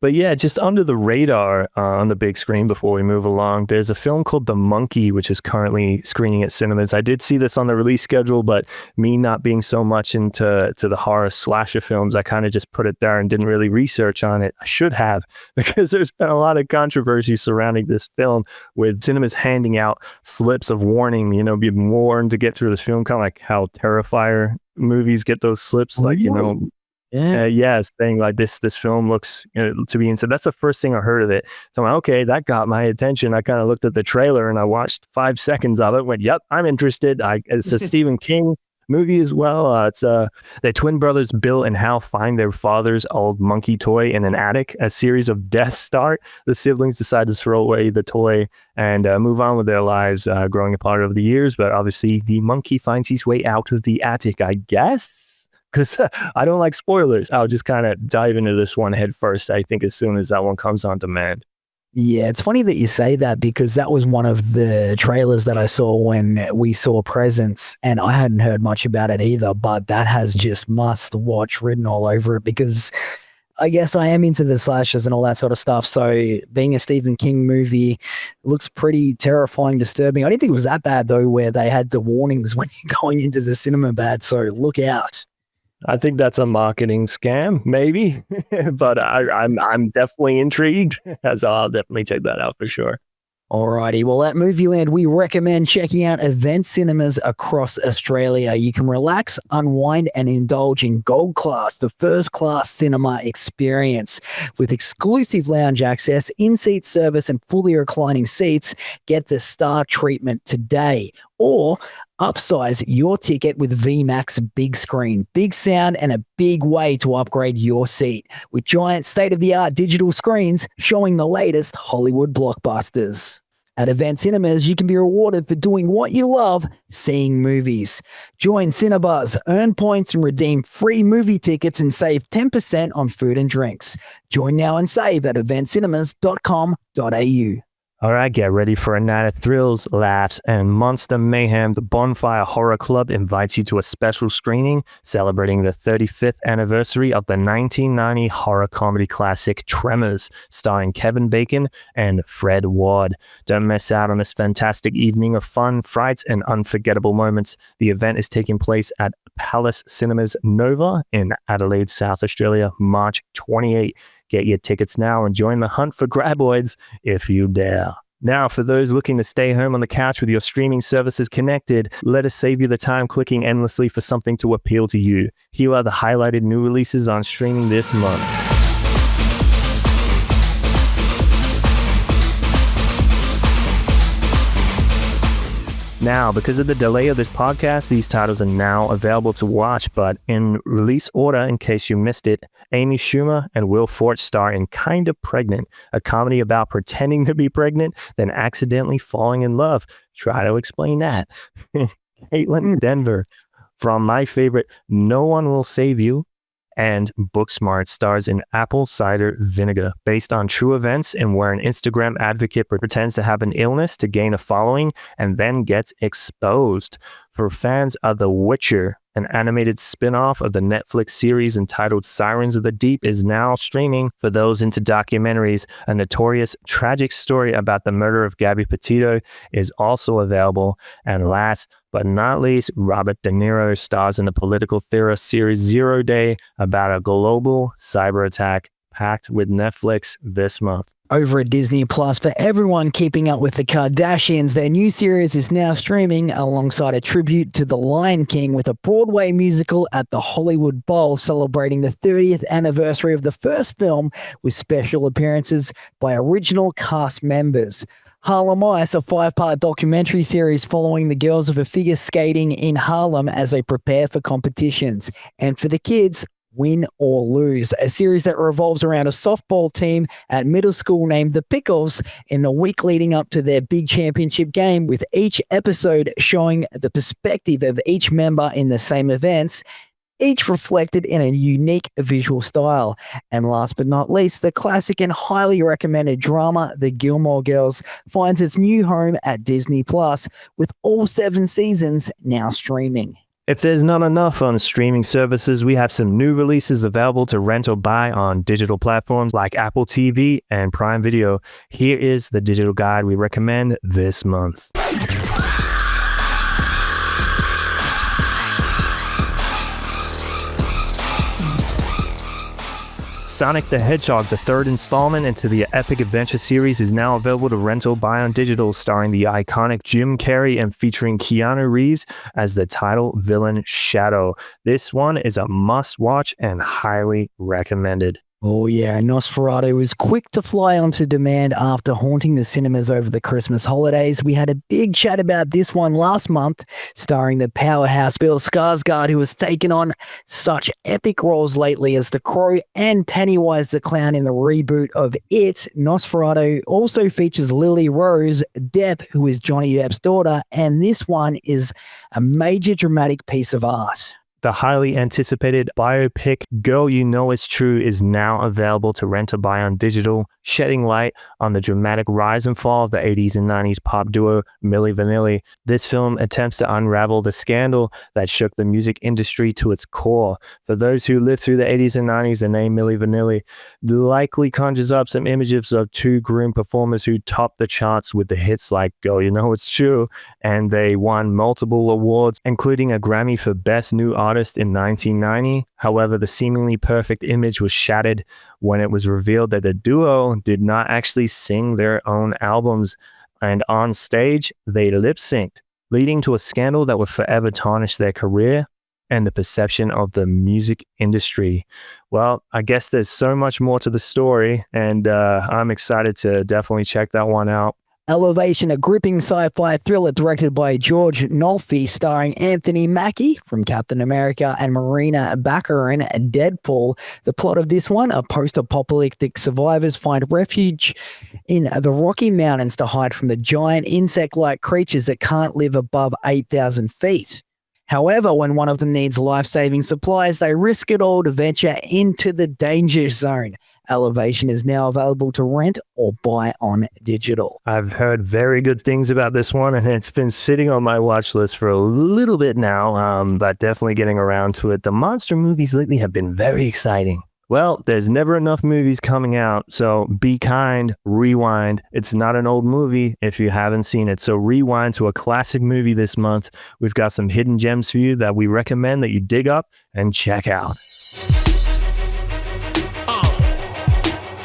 Speaker 3: But yeah, just under the radar on the big screen before we move along, there's a film called The Monkey, which is currently screening at cinemas. I did see this on the release schedule, but me not being so much into the horror slasher films, I kind of just put it there and didn't really research on it. I should have, because there's been a lot of controversy surrounding this film, with cinemas handing out slips of warning, being warned to get through this film, kind of like how Terrifier movies get those slips, like, saying like this film looks to be insane. That's the first thing I heard of it. So I'm like, okay, that got my attention. I kind of looked at the trailer and I watched 5 seconds of it, went, yep, I'm interested. It's a Stephen King movie as well. It's the twin brothers Bill and Hal find their father's old monkey toy in an attic. A series of deaths start. The siblings decide to throw away the toy and move on with their lives, growing apart over the years. But obviously the monkey finds his way out of the attic, I guess. Because I don't like spoilers. I'll just kind of dive into this one head first, I think, as soon as that one comes on demand.
Speaker 4: Yeah, it's funny that you say that, because that was one of the trailers that I saw when we saw Presence, and I hadn't heard much about it either, but that has just must watch written all over it, because I guess I am into the slashes and all that sort of stuff. So being a Stephen King movie looks pretty terrifying, disturbing. I didn't think it was that bad though, where they had the warnings when you're going into the cinema bad. So look out.
Speaker 3: I think that's a marketing scam, maybe, but I'm definitely intrigued, as I'll definitely check that out for sure.
Speaker 4: Alrighty, well at Movieland, we recommend checking out event cinemas across Australia. You can relax, unwind, and indulge in Gold Class, the first-class cinema experience. With exclusive lounge access, in-seat service, and fully reclining seats, get the star treatment today. Or upsize your ticket with VMAX Big Screen. Big sound and a big way to upgrade your seat. With giant state-of-the-art digital screens showing the latest Hollywood blockbusters. At Event Cinemas, you can be rewarded for doing what you love, seeing movies. Join Cinebuzz, earn points and redeem free movie tickets and save 10% on food and drinks. Join now and save at eventcinemas.com.au.
Speaker 3: All right, get ready for a night of thrills, laughs, and monster mayhem. The Bonfire Horror Club invites you to a special screening celebrating the 35th anniversary of the 1990 horror comedy classic Tremors, starring Kevin Bacon and Fred Ward. Don't miss out on this fantastic evening of fun, frights, and unforgettable moments. The event is taking place at Palace Cinemas Nova in Adelaide, South Australia, March 28. Get your tickets now and join the hunt for graboids if you dare. Now, for those looking to stay home on the couch with your streaming services connected, let us save you the time clicking endlessly for something to appeal to you. Here are the highlighted new releases on streaming this month. Now, because of the delay of this podcast, these titles are now available to watch, but in release order, in case you missed it, Amy Schumer and Will Forte star in Kinda Pregnant, a comedy about pretending to be pregnant, then accidentally falling in love. Try to explain that. Caitlin Denver from my favorite No One Will Save You, and Booksmart stars in Apple Cider Vinegar, based on true events and where an Instagram advocate pretends to have an illness to gain a following and then gets exposed. For fans of The Witcher, an animated spin-off of the Netflix series entitled Sirens of the Deep is now streaming. For those into documentaries, a notorious tragic story about the murder of Gabby Petito is also available. And last but not least, Robert De Niro stars in the political thriller series 0 Day about a global cyber attack, packed with Netflix this month.
Speaker 4: Over at Disney Plus, for everyone keeping up with the Kardashians, their new series is now streaming alongside a tribute to The Lion King with a Broadway musical at the Hollywood Bowl celebrating the 30th anniversary of the first film with special appearances by original cast members. Harlem Ice, a 5-part documentary series following the girls of a figure skating in Harlem as they prepare for competitions. And for the kids, Win or Lose, a series that revolves around a softball team at middle school named the Pickles in the week leading up to their big championship game, with each episode showing the perspective of each member in the same events, each reflected in a unique visual style. And last but not least, the classic and highly recommended drama The Gilmore Girls finds its new home at Disney Plus, with all 7 seasons now streaming.
Speaker 3: If there's not enough on streaming services, we have some new releases available to rent or buy on digital platforms like Apple TV and Prime Video. Here is the digital guide we recommend this month. Sonic the Hedgehog, the third installment into the epic adventure series, is now available to rent or buy on digital, starring the iconic Jim Carrey and featuring Keanu Reeves as the title villain Shadow. This one is a must-watch and highly recommended.
Speaker 4: Oh yeah, Nosferatu was quick to fly onto demand after haunting the cinemas over the Christmas holidays. We had a big chat about this one last month, starring the powerhouse Bill Skarsgård, who has taken on such epic roles lately as the Crow and Pennywise the Clown in the reboot of It. Nosferatu also features Lily Rose Depp, who is Johnny Depp's daughter, and this one is a major dramatic piece of art.
Speaker 3: The highly anticipated biopic Girl You Know It's True is now available to rent or buy on digital, shedding light on the dramatic rise and fall of the 80s and 90s pop duo Milli Vanilli. This film attempts to unravel the scandal that shook the music industry to its core. For those who lived through the 80s and 90s, the name Milli Vanilli likely conjures up some images of two grim performers who topped the charts with the hits like Girl You Know It's True, and they won multiple awards, including a Grammy for Best New Artist in 1990. However, the seemingly perfect image was shattered when it was revealed that the duo did not actually sing their own albums, and on stage, they lip-synced, leading to a scandal that would forever tarnish their career and the perception of the music industry. Well, I guess there's so much more to the story, and I'm excited to definitely check that one out.
Speaker 4: Elevation, a gripping sci-fi thriller directed by George Nolfi, starring Anthony Mackie from Captain America and Marina Baccarin, Deadpool. The plot of this one, a post-apocalyptic survivors find refuge in the Rocky Mountains to hide from the giant insect-like creatures that can't live above 8,000 feet. However, when one of them needs life-saving supplies, they risk it all to venture into the danger zone. Elevation is now available to rent or buy on digital.
Speaker 3: I've heard very good things about this one, and it's been sitting on my watch list for a little bit now, but definitely getting around to it. The monster movies lately have been very exciting. Well, there's never enough movies coming out, so be kind, rewind. It's not an old movie if you haven't seen it, so rewind to a classic movie this month. We've got some hidden gems for you that we recommend that you dig up and check out.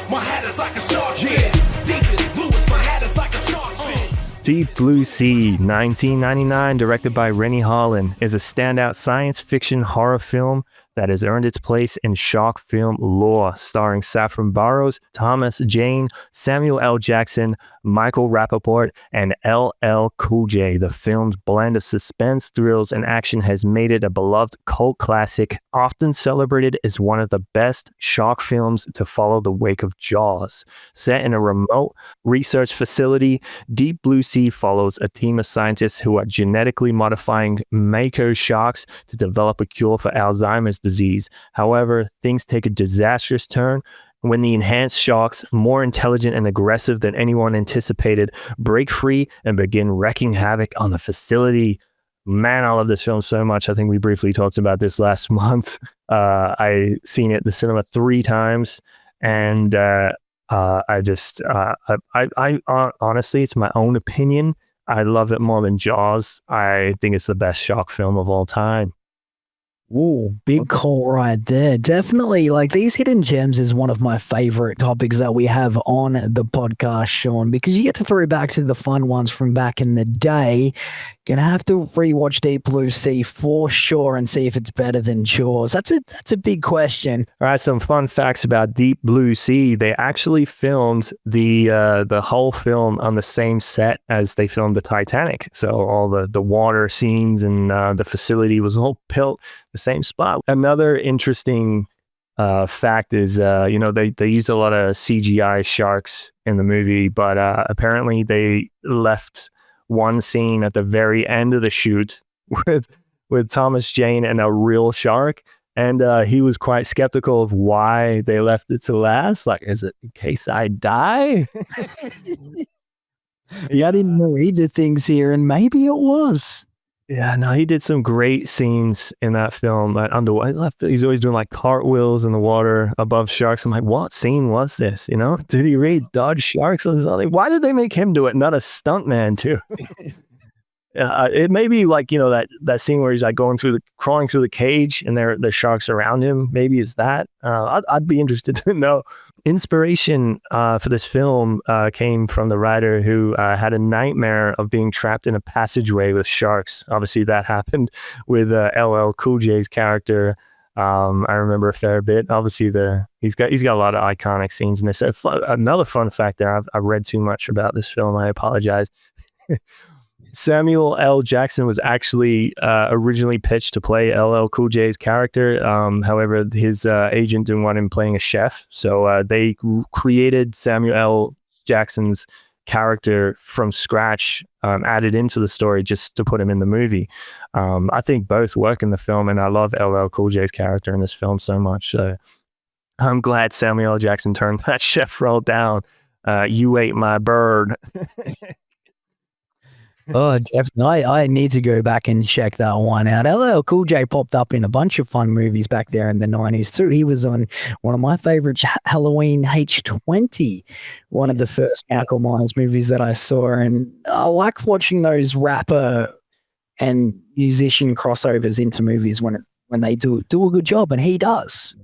Speaker 5: My hat is like a shark's fin. Deepest bluest, my hat is like a shark's fin.
Speaker 3: Deep Blue Sea, 1999, directed by Rennie Harlan, is a standout science fiction horror film that has earned its place in shark film lore, starring Saffron Burrows, Thomas Jane, Samuel L. Jackson, Michael Rappaport, and LL Cool J. The film's blend of suspense, thrills, and action has made it a beloved cult classic, often celebrated as one of the best shark films to follow the wake of Jaws. Set in a remote research facility, Deep Blue Sea follows a team of scientists who are genetically modifying mako sharks to develop a cure for Alzheimer's disease. However, things take a disastrous turn when the enhanced sharks, more intelligent and aggressive than anyone anticipated, break free and begin wreaking havoc on the facility. Man, I love this film so much. I think we briefly talked about this last month. I seen it at the cinema 3 times, and honestly, it's my own opinion. I love it more than Jaws. I think it's the best shark film of all time.
Speaker 4: Ooh, big call right there. Definitely, like, these hidden gems is one of my favorite topics that we have on the podcast, Sean, because you get to throw back to the fun ones from back in the day. Gonna have to rewatch Deep Blue Sea for sure and see if it's better than Jaws. That's a big question.
Speaker 3: All right, some fun facts about Deep Blue Sea. They actually filmed the whole film on the same set as they filmed the Titanic. So all the water scenes and the facility was all built the same spot. Another interesting fact is, they used a lot of CGI sharks in the movie, but apparently they left one scene at the very end of the shoot with Thomas Jane and a real shark, and he was quite skeptical of why they left it to last. Like, is it in case I die?
Speaker 4: Yeah, I didn't know either things here, and maybe it was.
Speaker 3: Yeah, no, he did some great scenes in that film. Underwater, he's always doing like cartwheels in the water above sharks. I'm like, what scene was this? Did he really dodge sharks or something? Why did they make him do it, not a stuntman too? It may be like, that scene where he's like crawling through the cage and the sharks around him. Maybe it's that. I'd be interested to know. Inspiration for this film came from the writer who had a nightmare of being trapped in a passageway with sharks. Obviously, that happened with LL Cool J's character. I remember a fair bit. Obviously, he's got a lot of iconic scenes in this. Another fun fact there, I've read too much about this film. I apologize. Samuel L. Jackson was actually originally pitched to play LL Cool J's character. However, his agent didn't want him playing a chef, so they created Samuel L. Jackson's character from scratch, added into the story just to put him in the movie. I think both work in the film, and I love LL Cool J's character in this film so much. So I'm glad Samuel L. Jackson turned that chef role down. You ate my bird.
Speaker 4: Oh, definitely. I need to go back and check that one out. LL Cool J popped up in a bunch of fun movies back there in the 90s too. He was on one of my favorites, Halloween H20, one of the first Michael Myers movies that I saw. And I like watching those rapper and musician crossovers into movies when they do a good job, and he does.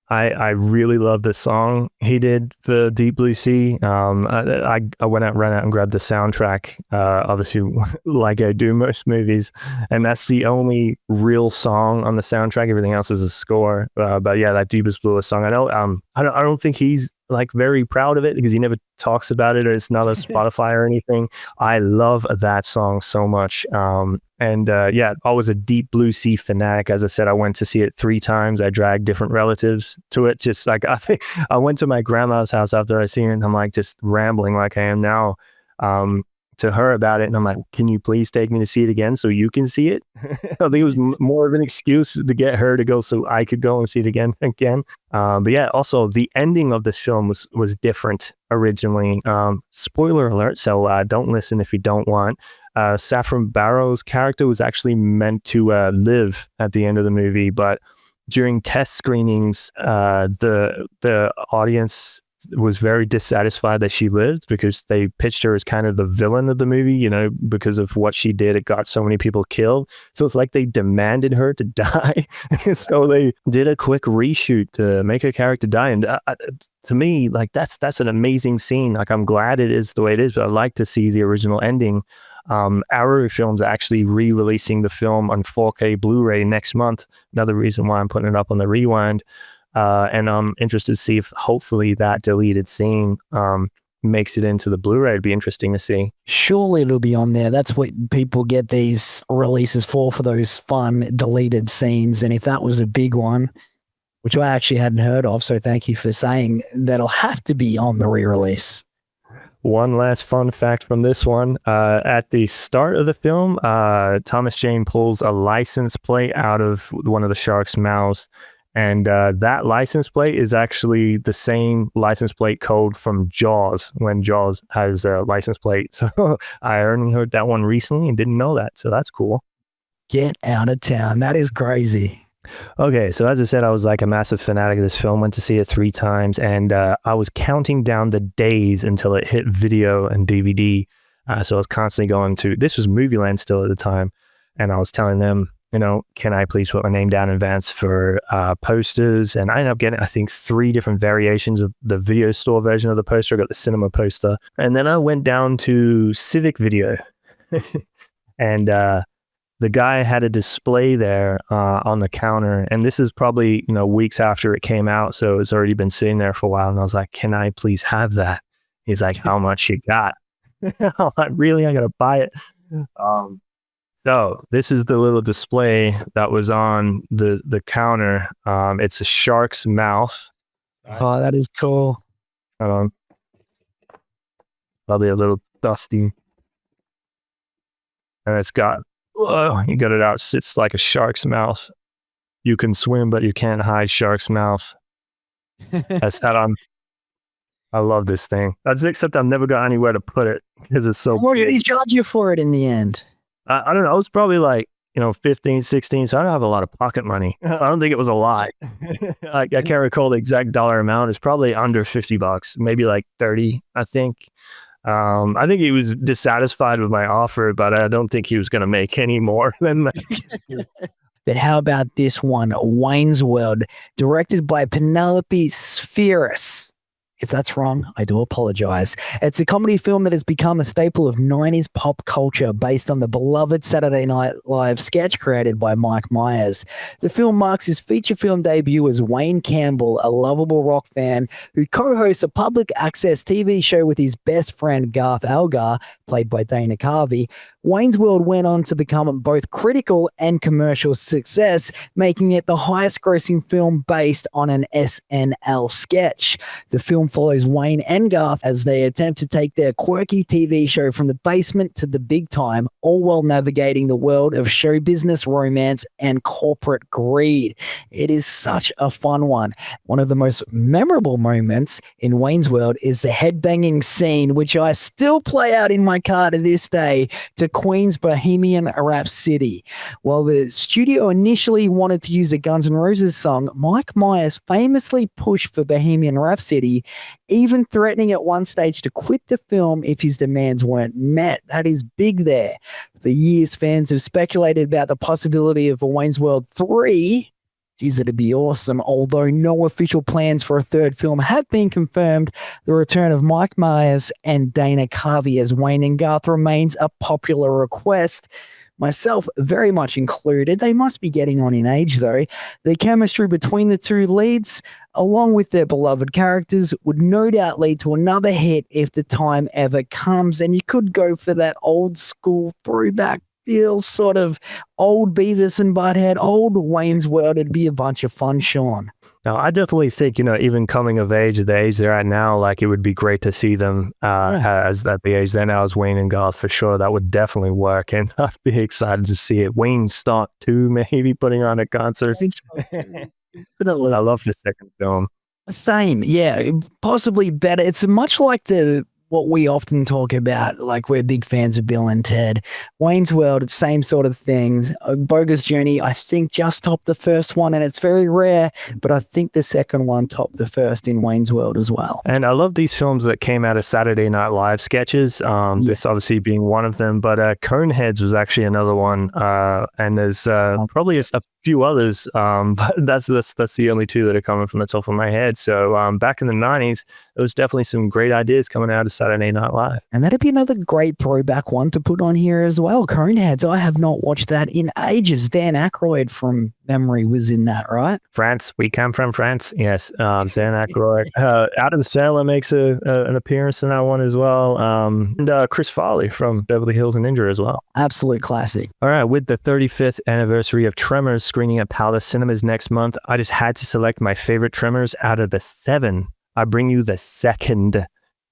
Speaker 3: I really love the song he did for Deep Blue Sea. I ran out and grabbed the soundtrack, obviously, like I do most movies, and that's the only real song on the soundtrack. Everything else is a score. But yeah, that Deepest Bluest song. I don't think he's like very proud of it because he never talks about it, or it's not on Spotify or anything. I love that song so much. Yeah, I was a Deep Blue Sea fanatic. As I said, I went to see it 3 times. I dragged different relatives to it. Just like, I think I went to my grandma's house after I seen it, and I'm like just rambling like I am now to her about it. And I'm like, can you please take me to see it again so you can see it? I think it was more of an excuse to get her to go so I could go and see it again. But yeah, also the ending of this film was different originally. Spoiler alert, so don't listen if you don't want. Saffron Barrow's character was actually meant to live at the end of the movie, but during test screenings, the audience was very dissatisfied that she lived because they pitched her as kind of the villain of the movie, you know, because of what she did. It got so many people killed. So it's like they demanded her to die. So they did a quick reshoot to make her character die. And to me, like that's an amazing scene. Like, I'm glad it is the way it is, but I'd like to see the original ending. Arrow Films are actually re-releasing the film on 4K Blu-ray next month. Another reason why I'm putting it up on the Rewind. And I'm interested to see if hopefully that deleted scene makes it into the Blu-ray. It'd be interesting to see.
Speaker 4: Surely it'll be on there. That's what people get these releases for those fun deleted scenes. And if that was a big one, which I actually hadn't heard of, so thank you for saying, that'll have to be on the re-release.
Speaker 3: One last fun fact from this one. At the start of the film, Thomas Jane pulls a license plate out of one of the shark's mouths. And that license plate is actually the same license plate code from Jaws, when Jaws has a license plate. So I only heard that one recently and didn't know that. So that's cool.
Speaker 4: Get out of town. That is crazy.
Speaker 3: Okay, so as I said, I was like a massive fanatic of this film, went to see it 3 times, and I was counting down the days until it hit video and DVD. So I was constantly going to, this was Movieland still at the time, and I was telling them, you know, can I please put my name down in advance for posters? And I ended up getting, I think, 3 different variations of the video store version of the poster. I got the cinema poster. And then I went down to Civic Video. And the guy had a display there on the counter. And this is probably, you know, weeks after it came out. So it's already been sitting there for a while. And I was like, can I please have that? He's like, how much you got? I'm like, really? I got to buy it. So this is the little display that was on the counter. It's a shark's mouth.
Speaker 4: Oh, that is cool.
Speaker 3: Probably a little dusty. And it's got, you got it out. It's like a shark's mouth. You can swim, but you can't hide shark's mouth. That's how I love this thing. Except I've never got anywhere to put it because it's so
Speaker 4: What did
Speaker 3: big.
Speaker 4: he charge you for it in the end?
Speaker 3: I don't know. I was probably like, 15, 16. So I don't have a lot of pocket money. I don't think it was a lot. I can't recall the exact dollar amount. It's probably under $50, maybe like 30, I think. I think he was dissatisfied with my offer, but I don't think he was going to make any more than that.
Speaker 4: But how about this one? Wayne's World, directed by Penelope Spheris. If that's wrong, I do apologize. It's a comedy film that has become a staple of 90s pop culture based on the beloved Saturday Night Live sketch created by Mike Myers. The film marks his feature film debut as Wayne Campbell, a lovable rock fan who co-hosts a public access TV show with his best friend Garth Algar, played by Dana Carvey. Wayne's World went on to become both critical and commercial success, making it the highest grossing film based on an SNL sketch. The film follows Wayne and Garth as they attempt to take their quirky TV show from the basement to the big time, all while navigating the world of show business, romance, and corporate greed. It is such a fun one. One of the most memorable moments in Wayne's World is the headbanging scene, which I still play out in my car to this day, to Queen's Bohemian Rhapsody. While the studio initially wanted to use a Guns N' Roses song, Mike Myers famously pushed for Bohemian Rhapsody, even threatening at one stage to quit the film if his demands weren't met. That is big there. For years, fans have speculated about the possibility of a Wayne's World 3. Geez, it'd be awesome. Although no official plans for a third film have been confirmed, the return of Mike Myers and Dana Carvey as Wayne and Garth remains a popular request. Myself very much included. They must be getting on in age, though. The chemistry between the two leads, along with their beloved characters, would no doubt lead to another hit if the time ever comes. And you could go for that old school throwback feel, sort of old Beavis and Butthead, old Wayne's World. It'd be a bunch of fun, Sean.
Speaker 3: Now, I definitely think, even coming of age at the age they're at now, like it would be great to see them as at the age they're now as Wayne and Garth for sure. That would definitely work. And I'd be excited to see it. Wayne Stunt 2, maybe putting on a concert. I love the second film.
Speaker 4: Same, yeah, possibly better. It's much like what we often talk about, like we're big fans of Bill and Ted. Wayne's World, same sort of things. Bogus Journey, I think, just topped the first one, and it's very rare, but I think the second one topped the first in Wayne's World as well.
Speaker 3: And I love these films that came out of Saturday Night Live sketches, this obviously being one of them, but Coneheads was actually another one, and there's probably a few others, but that's the only two that are coming from the top of my head. So back in the 90s, there was definitely some great ideas coming out of Saturday Night Live.
Speaker 4: And that'd be another great throwback one to put on here as well. Coneheads, I have not watched that in ages. Dan Aykroyd from memory was in that, right?
Speaker 3: France, we come from France. Yes, Dan Aykroyd. Adam Sandler makes an appearance in that one as well. And Chris Farley from Beverly Hills Ninja as well.
Speaker 4: Absolute classic.
Speaker 3: All right, with the 35th anniversary of Tremors screening at Palace Cinemas next month, I just had to select my favorite Tremors out of the 7. I bring you the second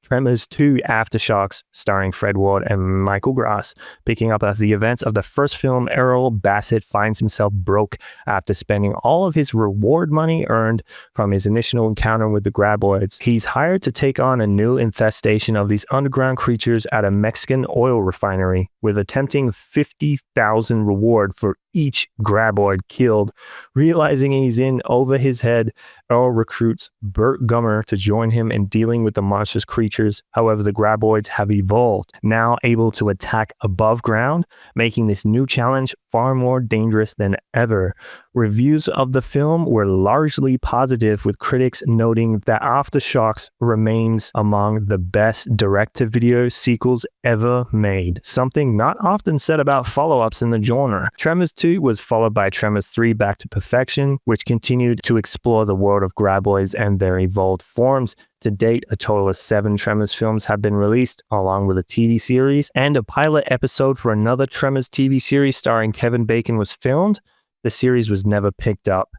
Speaker 3: Tremors 2 Aftershocks, starring Fred Ward and Michael Grass. Picking up as the events of the first film, Errol Bassett finds himself broke after spending all of his reward money earned from his initial encounter with the Graboids. He's hired to take on a new infestation of these underground creatures at a Mexican oil refinery, with a tempting 50,000 reward for each Graboid killed. Realizing he's in over his head, Earl recruits Burt Gummer to join him in dealing with the monstrous creatures. However, the Graboids have evolved, now able to attack above ground, making this new challenge far more dangerous than ever. Reviews of the film were largely positive, with critics noting that Aftershocks remains among the best direct-to-video sequels ever made, something not often said about follow-ups in the genre. Tremors 2 was followed by Tremors 3 Back to Perfection, which continued to explore the world of Graboids and their evolved forms. To date, a total of 7 Tremors films have been released, along with a TV series, and a pilot episode for another Tremors TV series starring Kevin Bacon was filmed. The series was never picked up.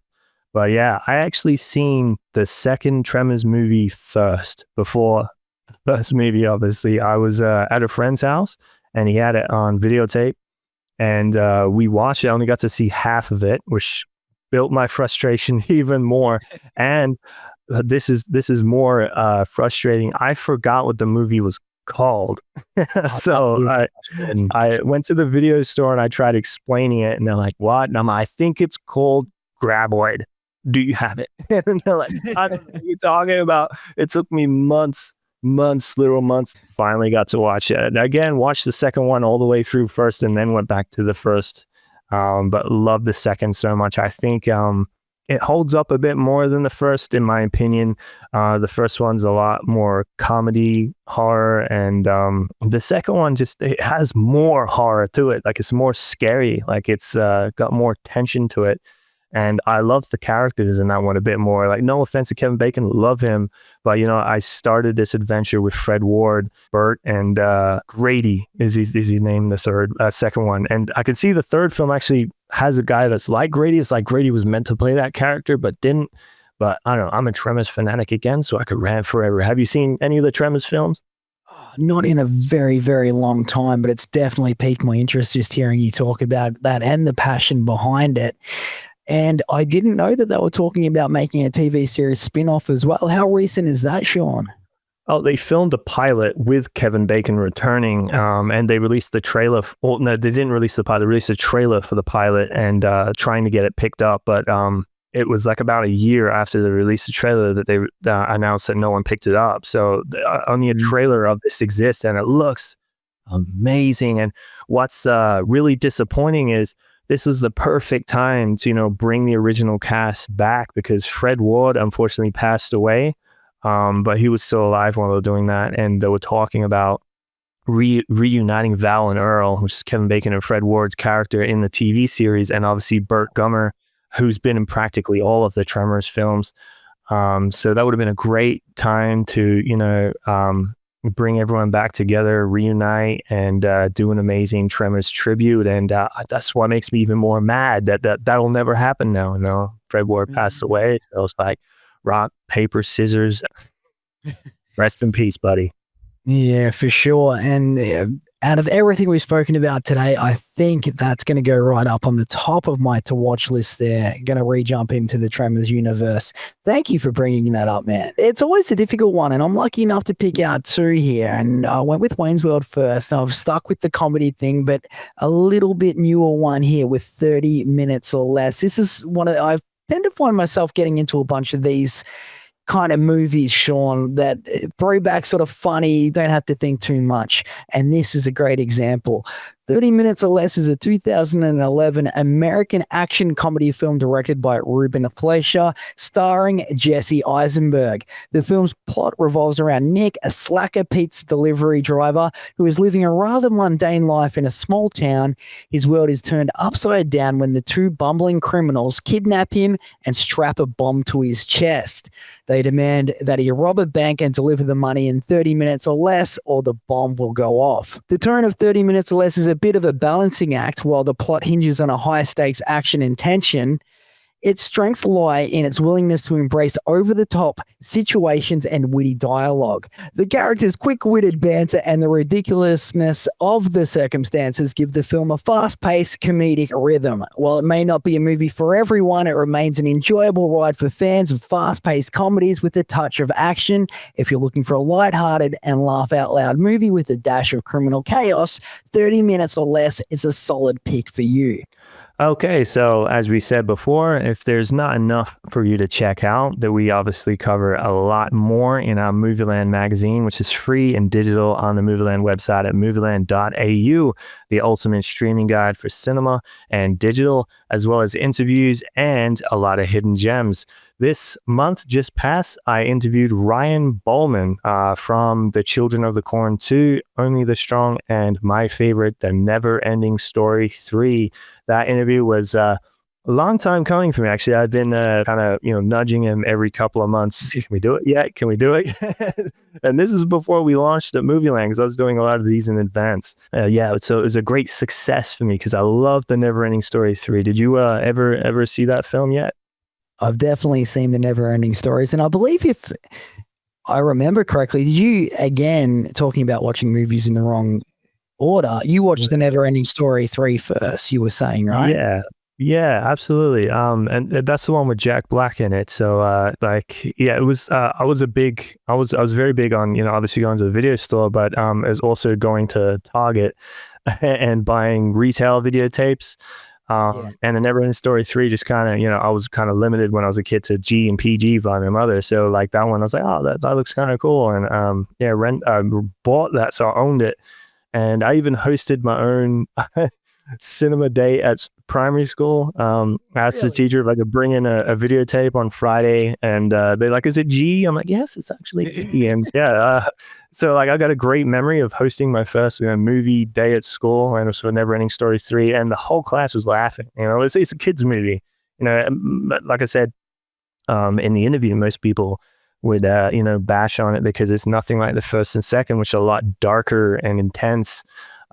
Speaker 3: But yeah, I actually seen the second Tremors movie first, before the first movie, obviously. I was at a friend's house, and he had it on videotape, and we watched it. I only got to see half of it, which built my frustration even more. And this is more frustrating. I forgot what the movie was called. So I went to the video store and I tried explaining it, and they're like, what? And I think it's called Graboid. Do you have it? And they're like, I don't know what you're talking about. It took me months, literal months. Finally got to watch it. And again, watched the second one all the way through first, and then went back to the first. But loved the second so much. I think it holds up a bit more than the first, in my opinion. The first one's a lot more comedy, horror, and the second one it has more horror to it. Like, it's more scary. Like, it's got more tension to it. And I love the characters in that one a bit more. Like, no offense to Kevin Bacon, love him. But, I started this adventure with Fred Ward, Burt, and Grady is his name, the second one. And I can see the third film actually has a guy that's like Grady. It's like Grady was meant to play that character, but didn't. But I don't know, I'm a Tremors fanatic again, so I could rant forever. Have you seen any of the Tremors films?
Speaker 4: Not in a very, very long time, but it's definitely piqued my interest just hearing you talk about that and the passion behind it. And I didn't know that they were talking about making a TV series spin-off as well. How recent is that, Sean?
Speaker 3: Oh, they filmed a pilot with Kevin Bacon returning, and they released the trailer. No, they didn't release the pilot. They released a trailer for the pilot and trying to get it picked up. But it was like about a year after they released the trailer that they announced that no one picked it up. So only a trailer of this exists, and it looks amazing. And what's really disappointing is this is the perfect time to, bring the original cast back, because Fred Ward unfortunately passed away. But he was still alive while they were doing that, and they were talking about reuniting Val and Earl, which is Kevin Bacon and Fred Ward's character in the TV series, and obviously Burt Gummer, who's been in practically all of the Tremors films. So that would have been a great time to, bring everyone back together, reunite, and do an amazing Tremors tribute. And that's what makes me even more mad that'll never happen now. Fred Ward passed away, so it's like rock, paper, scissors. Rest in peace, buddy.
Speaker 4: Yeah, for sure. And out of everything we've spoken about today, I think that's going to go right up on the top of my to watch list there. Going to re-jump into the Tremors universe. Thank you for bringing that up, man. It's always a difficult one, and I'm lucky enough to pick out two here. And I went with Wayne's World first, and I've stuck with the comedy thing, but a little bit newer one here with 30 minutes or less. This is I tend to find myself getting into a bunch of these kind of movies, Sean, that throwback, sort of funny, don't have to think too much. And this is a great example. 30 Minutes or Less is a 2011 American action comedy film directed by Ruben Fleischer, starring Jesse Eisenberg. The film's plot revolves around Nick, a slacker pizza delivery driver who is living a rather mundane life in a small town. His world is turned upside down when the two bumbling criminals kidnap him and strap a bomb to his chest. They demand that he rob a bank and deliver the money in 30 minutes or less, or the bomb will go off. The tone of 30 Minutes or Less is a bit of a balancing act. While the plot hinges on a high-stakes action and tension, its strengths lie in its willingness to embrace over-the-top situations and witty dialogue. The characters' quick-witted banter and the ridiculousness of the circumstances give the film a fast-paced comedic rhythm. While it may not be a movie for everyone, it remains an enjoyable ride for fans of fast-paced comedies with a touch of action. If you're looking for a light-hearted and laugh-out-loud movie with a dash of criminal chaos, 30 Minutes or Less is a solid pick for you.
Speaker 3: Okay, so as we said before, if there's not enough for you to check out, that we obviously cover a lot more in our Movieland Magazine, which is free and digital on the Movieland website at movieland.au, the ultimate streaming guide for cinema and digital, as well as interviews and a lot of hidden gems. This month just passed, I interviewed Ryan Bowman from The Children of the Corn 2, Only the Strong, and my favorite, The Never Ending Story 3. That interview was a long time coming for me, actually. I've been kind of, nudging him every couple of months. Can we do it yet? Can we do it? And this is before we launched at Movieland, because I was doing a lot of these in advance. So it was a great success for me, because I love The Never Ending Story 3. Did you ever see that film yet?
Speaker 4: I've definitely seen The Never Ending Stories, and I believe, if I remember correctly, did you, again, talking about watching movies in the wrong order, you watched The Never Ending Story 3 first, you were saying, right?
Speaker 3: Yeah, absolutely. And that's the one with Jack Black in it. So, it was, I was very big on, obviously going to the video store, but as also going to Target and buying retail videotapes. And The Never Ending Story 3 just kind of, I was kind of limited when I was a kid to G and PG by my mother. So like that one, I was like, oh, that looks kind of cool. And bought that, so I owned it. And I even hosted my own cinema day at primary school. I asked the teacher if I could bring in a videotape on Friday, and they're like, is it G? I'm like, yes, it's actually G. And so like I got a great memory of hosting my first movie day at school, and it was for Never Ending Story 3, and the whole class was laughing. It's a kid's movie. But like I said in the interview, most people would bash on it because it's nothing like the first and second, which are a lot darker and intense.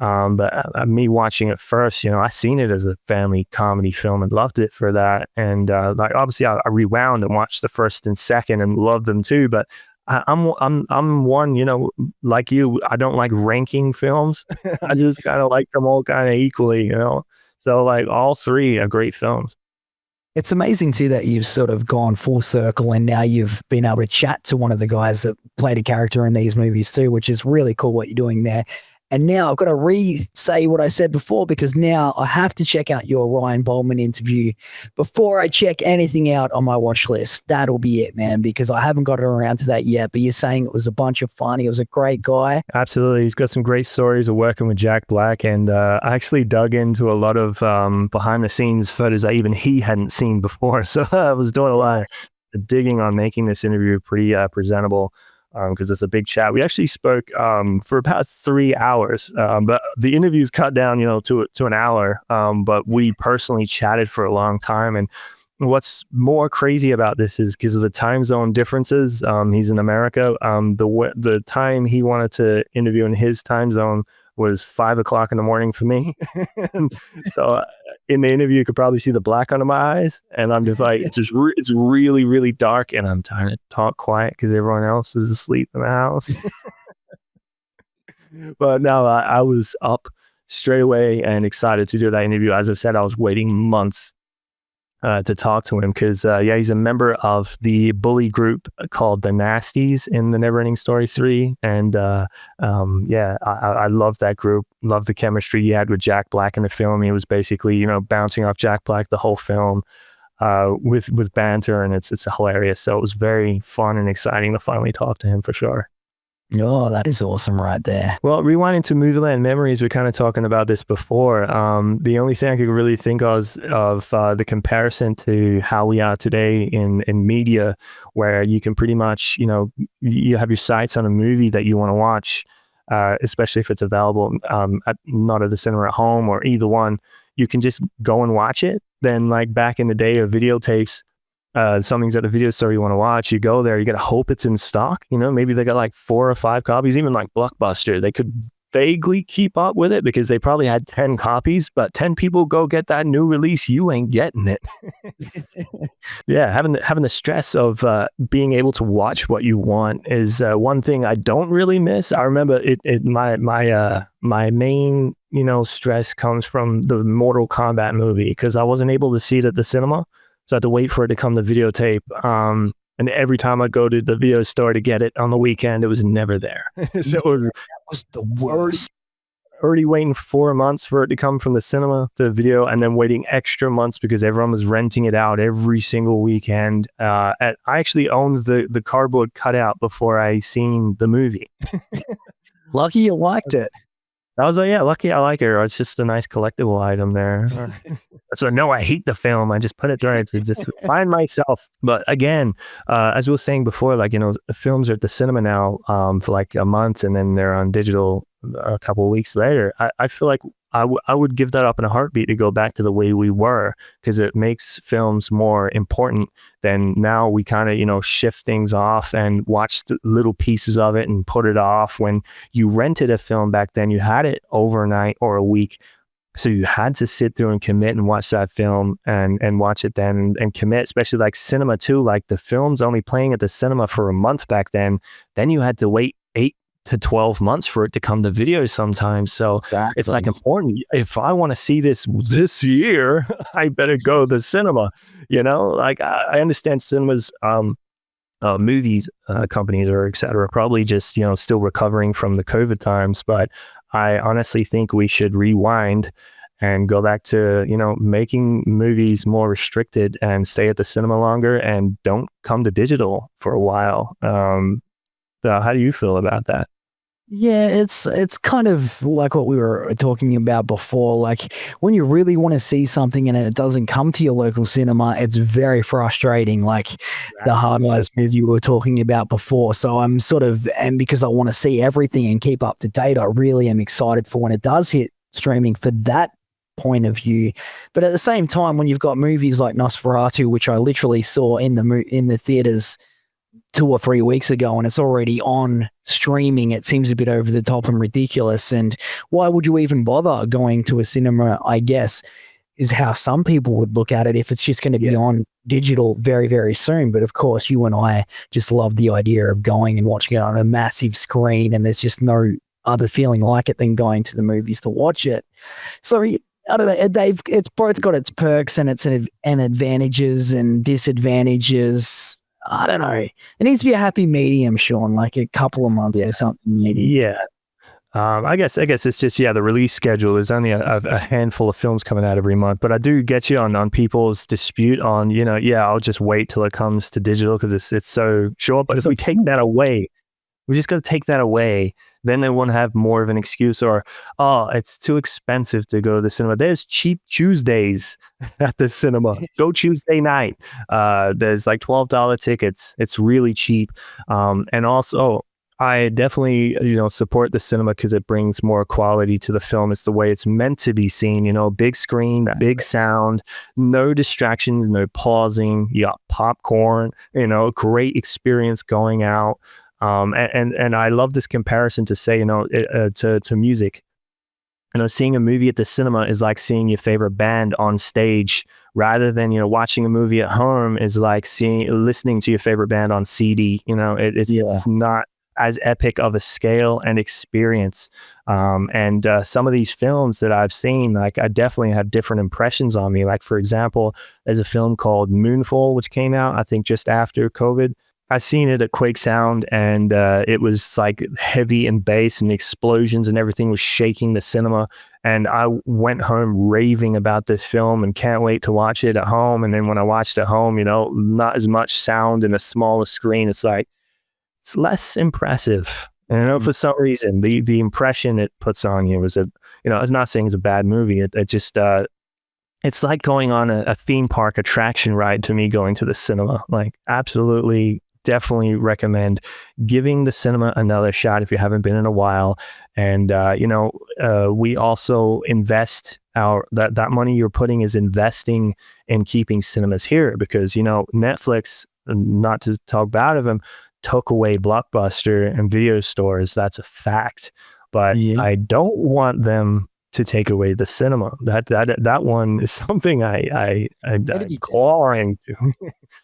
Speaker 3: But me watching it first, I seen it as a family comedy film and loved it for that. And like obviously, I rewound and watched the first and second and loved them too. But I'm one, like you. I don't like ranking films. I just kind of like them all kind of equally. So like all three are great films.
Speaker 4: It's amazing too that you've sort of gone full circle and now you've been able to chat to one of the guys that played a character in these movies too, which is really cool what you're doing there. And now I've got to re-say what I said before, because now I have to check out your Ryan Bowman interview before I check anything out on my watch list. That'll be it, man, because I haven't got around to that yet. But you're saying it was a bunch of fun. He was a great guy.
Speaker 3: Absolutely. He's got some great stories of working with Jack Black. And I actually dug into a lot of behind the scenes footage that even he hadn't seen before. So I was doing a lot of digging on making this interview pretty presentable. Because it's a big chat. We actually spoke for about 3 hours, but the interview's cut down, to an hour. But we personally chatted for a long time. And what's more crazy about this is because of the time zone differences. He's in America. The time he wanted to interview in his time zone was 5 o'clock in the morning for me. And so in the interview, you could probably see the black under my eyes. And I'm just like, it's really, really dark. And I'm trying to talk quiet because everyone else is asleep in the house. But no, I was up straight away and excited to do that interview. As I said, I was waiting months to talk to him because, he's a member of the bully group called the Nasties in the Neverending Story 3. And I love that group, love the chemistry he had with Jack Black in the film. He was basically, bouncing off Jack Black the whole film with banter, and it's hilarious. So it was very fun and exciting to finally talk to him for sure.
Speaker 4: Oh, that is awesome right there.
Speaker 3: Well, rewinding to Movieland Memories, we're kind of talking about this before. The only thing I could really think of the comparison to how we are today in media, where you can pretty much, you have your sights on a movie that you want to watch, especially if it's available not at the cinema at home or either one, you can just go and watch it. Then like back in the day of videotapes, something's at the video store you want to watch, you go there, you gotta hope it's in stock. Maybe they got like 4 or 5 copies. Even like Blockbuster, they could vaguely keep up with it because they probably had 10 copies, but 10 people go get that new release, you ain't getting it. Yeah, having the stress of being able to watch what you want is one thing I don't really miss. I remember my main stress comes from the Mortal Kombat movie because I wasn't able to see it at the cinema. So I had to wait for it to come to videotape. And every time I go to the video store to get it on the weekend, it was never there. So
Speaker 4: that was the worst.
Speaker 3: Already waiting 4 months for it to come from the cinema to video, and then waiting extra months because everyone was renting it out every single weekend. I actually owned the cardboard cutout before I seen the movie.
Speaker 4: Lucky you liked it.
Speaker 3: I was like, yeah, lucky I like it. Or it's just a nice collectible item there. So no, I hate the film. I just put it there to just find myself. But again, as we were saying before, like, films are at the cinema now for like a month, and then they're on digital a couple of weeks later. I feel like I would give that up in a heartbeat to go back to the way we were, because it makes films more important than now. We kind of, shift things off and watch the little pieces of it and put it off. When you rented a film back then, you had it overnight or a week. So you had to sit through and commit and watch that film and watch it then and commit, especially like cinema too. Like the film's only playing at the cinema for a month back then. Then you had to wait 8 to 12 months for it to come to video sometimes. So exactly. It's like important. If I want to see this year, I better go to the cinema. Like I understand cinemas, movies companies or et cetera, probably just, still recovering from the COVID times. But I honestly think we should rewind and go back to, making movies more restricted and stay at the cinema longer and don't come to digital for a while. How do you feel about that?
Speaker 4: Yeah, it's kind of like what we were talking about before. Like when you really want to see something and it doesn't come to your local cinema, it's very frustrating. Like the Hard Eyes movie you were talking about before. So I'm and because I want to see everything and keep up to date, I really am excited for when it does hit streaming for that point of view. But at the same time, when you've got movies like Nosferatu, which I literally saw in the theaters 2 or 3 weeks ago and it's already on streaming, it seems a bit over the top and ridiculous. And why would you even bother going to a cinema, I guess, is how some people would look at it if it's just going to be on digital very, very soon. But of course, you and I just love the idea of going and watching it on a massive screen, and there's just no other feeling like it than going to the movies to watch it. So I don't know. It's both got its perks and its and advantages and disadvantages. I don't know. It needs to be a happy medium, Sean, like a couple of months or something, maybe.
Speaker 3: Yeah. I guess it's just, the release schedule is only a handful of films coming out every month, but I do get you on people's dispute on, I'll just wait till it comes to digital because it's so short. But if we take that away, we just got to take that away. Then they won't have more of an excuse or, it's too expensive to go to the cinema. There's cheap Tuesdays at the cinema. Go Tuesday night. There's like $12 tickets. It's really cheap. And also, I definitely, support the cinema because it brings more quality to the film. It's the way it's meant to be seen, big screen, big sound, no distractions, no pausing. You got popcorn, great experience going out. And I love this comparison to say, to music. Seeing a movie at the cinema is like seeing your favorite band on stage, rather than watching a movie at home is like listening to your favorite band on CD. It's not as epic of a scale and experience. And some of these films that I've seen, like I definitely have different impressions on me. Like for example, there's a film called Moonfall, which came out I think just after COVID. I've seen it at Quake Sound, and it was like heavy and bass and the explosions and everything was shaking the cinema. And I went home raving about this film and can't wait to watch it at home. And then when I watched at home, not as much sound and a smaller screen, it's like, it's less impressive. And for some reason, the impression it puts on you was I was not saying it's a bad movie. It just, it's like going on a theme park attraction ride to me, going to the cinema. Like absolutely, definitely recommend giving the cinema another shot if you haven't been in a while. And, we also invest that money you're putting is investing in keeping cinemas here because, Netflix, not to talk bad of them, took away Blockbuster and video stores. That's a fact. But I don't want them to take away the cinema. That one is something I'm clawing to.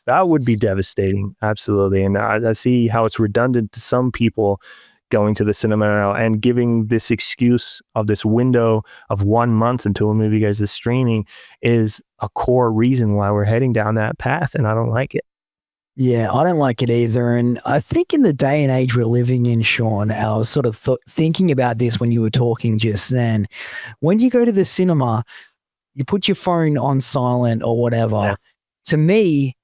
Speaker 3: That would be devastating. Absolutely. And I see how it's redundant to some people going to the cinema now and giving this excuse of this window of 1 month until a movie goes to streaming is a core reason why we're heading down that path. And I don't like it.
Speaker 4: Yeah, I don't like it either. And I think in the day and age we're living in, Sean, I was sort of thinking about this when you were talking just then. When you go to the cinema, you put your phone on silent or whatever. Yeah. To me,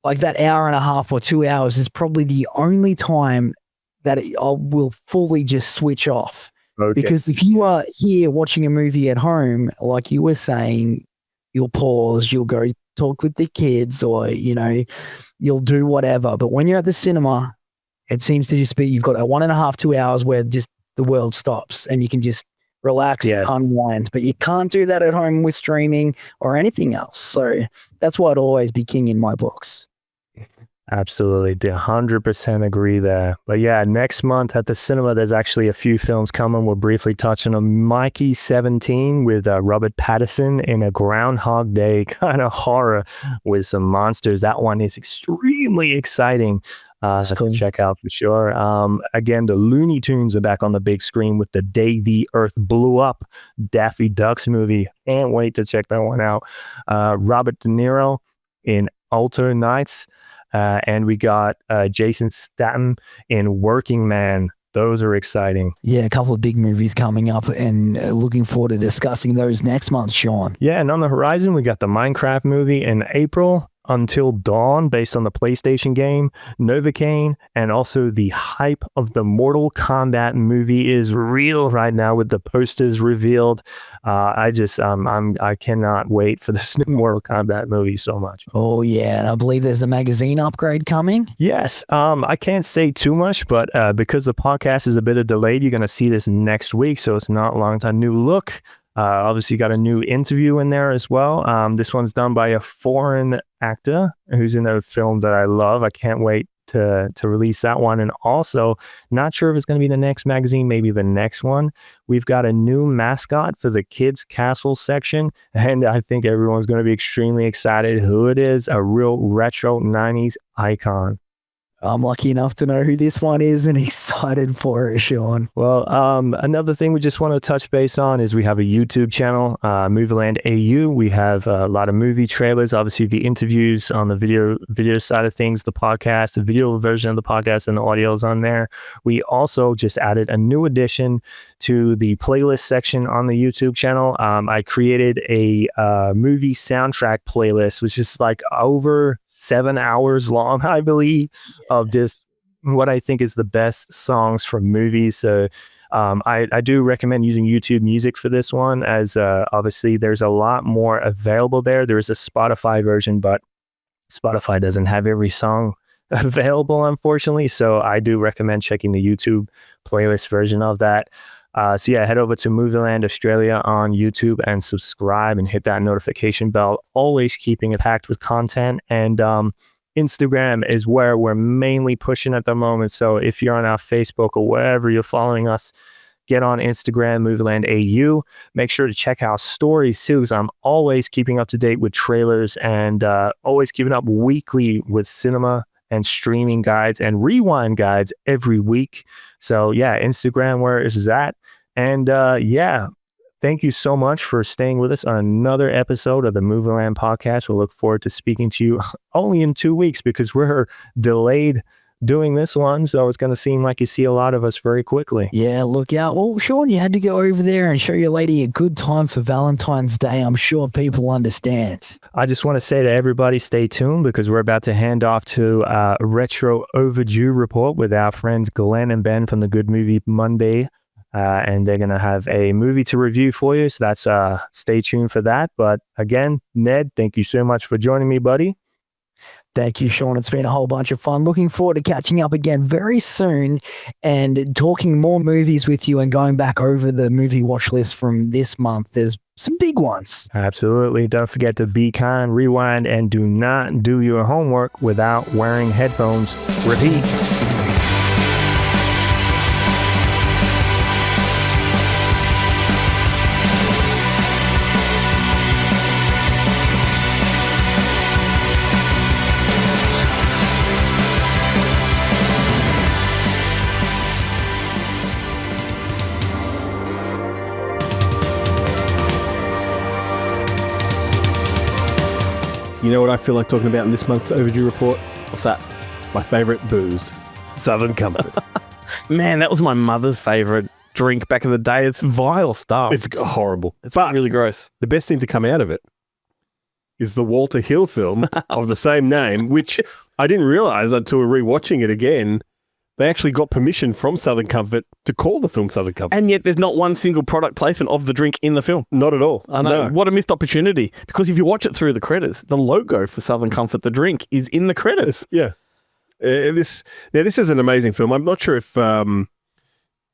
Speaker 4: like that hour and a half or 2 hours is probably the only time that I will fully just switch off. Okay. Because if you are here watching a movie at home, like you were saying, you'll pause, you'll go talk with the kids or, you'll do whatever. But when you're at the cinema, it seems to just be, you've got a 1.5, 2 hours where just the world stops and you can just relax, unwind. But you can't do that at home with streaming or anything else. So that's why it'll always be king in my books.
Speaker 3: Absolutely. 100% agree there. But yeah, next month at the cinema, there's actually a few films coming. We'll briefly touch on a Mikey 17 with Robert Pattinson in a Groundhog Day kind of horror with some monsters. That one is extremely exciting. Cool. Check out for sure. Again, the Looney Tunes are back on the big screen with the Day the Earth Blew Up Daffy Ducks movie. Can't wait to check that one out. Robert De Niro in Alter Nights. And we got Jason Statham in Working Man. Those are exciting.
Speaker 4: Yeah, a couple of big movies coming up and looking forward to discussing those next month, Sean.
Speaker 3: Yeah, and on the horizon, we got the Minecraft movie in April. Until Dawn, based on the PlayStation game, Novocaine, and also the hype of the Mortal Kombat movie is real right now with the posters revealed. I cannot wait for this new Mortal Kombat movie so much.
Speaker 4: Oh yeah, and I believe there's a magazine upgrade coming.
Speaker 3: Yes, I can't say too much, but because the podcast is a bit delayed, you're going to see this next week, so it's not a long time. New look. Obviously got a new interview in there as well. This one's done by a foreign actor who's in a film that I love. I can't wait to release that one. And also, not sure if it's going to be the next magazine, maybe the next one. We've got a new mascot for the kids castle section, and I think everyone's going to be extremely excited who it is. A real retro 90s icon.
Speaker 4: I'm lucky enough to know who this one is and excited for it, Sean.
Speaker 3: Well, another thing we just want to touch base on is we have a YouTube channel, Movieland AU. We have a lot of movie trailers, obviously the interviews on the video side of things, the podcast, the video version of the podcast, and the audio is on there. We also just added a new addition to the playlist section on the YouTube channel. I created a movie soundtrack playlist, which is like over 7 hours long, I believe, of this, what I think is the best songs from movies. So I do recommend using YouTube Music for this one, as obviously there's a lot more available there. There is a Spotify version, but Spotify doesn't have every song available, unfortunately. So I do recommend checking the YouTube playlist version of that. So yeah, head over to Movieland Australia on YouTube and subscribe and hit that notification bell. Always keeping it packed with content. And Instagram is where we're mainly pushing at the moment. So if you're on our Facebook or wherever you're following us, get on Instagram, Movieland AU. Make sure to check out stories too, because I'm always keeping up to date with trailers and always keeping up weekly with cinema and streaming guides and rewind guides every week. So yeah, Instagram, where is that? And yeah, thank you so much for staying with us on another episode of the Movieland podcast. We'll look forward to speaking to you only in 2 weeks because we're delayed doing this one. So it's going to seem like you see a lot of us very quickly.
Speaker 4: Yeah, look out. Well, Sean, you had to go over there and show your lady a good time for Valentine's Day. I'm sure people understand.
Speaker 3: I just want to say to everybody, stay tuned because we're about to hand off to a retro overdue report with our friends Glenn and Ben from the Good Movie Monday. And they're going to have a movie to review for you. So that's stay tuned for that. But again, Ned, thank you so much for joining me, buddy.
Speaker 4: Thank you, Sean. It's been a whole bunch of fun. Looking forward to catching up again very soon and talking more movies with you and going back over the movie watch list from this month. There's some big ones.
Speaker 3: Absolutely. Don't forget to be kind, rewind, and do not do your homework without wearing headphones. Repeat.
Speaker 6: You know what I feel like talking about in this month's Overdue Report?
Speaker 7: What's that?
Speaker 6: My favourite booze, Southern Comfort.
Speaker 7: Man, that was my mother's favourite drink back in the day. It's vile stuff.
Speaker 6: It's horrible.
Speaker 7: It's
Speaker 6: but
Speaker 7: really gross.
Speaker 6: the best thing to come out of it is the Walter Hill film of the same name, which I didn't realise until rewatching it again. They actually got permission from Southern Comfort to call the film Southern Comfort.
Speaker 7: And yet there's not one single product placement of the drink in the film.
Speaker 6: Not at all.
Speaker 7: I know.
Speaker 6: No.
Speaker 7: What a missed opportunity. Because if you watch it through the credits, the logo for Southern Comfort, the drink, is in the credits.
Speaker 6: Yeah. This is an amazing film. I'm not sure if... because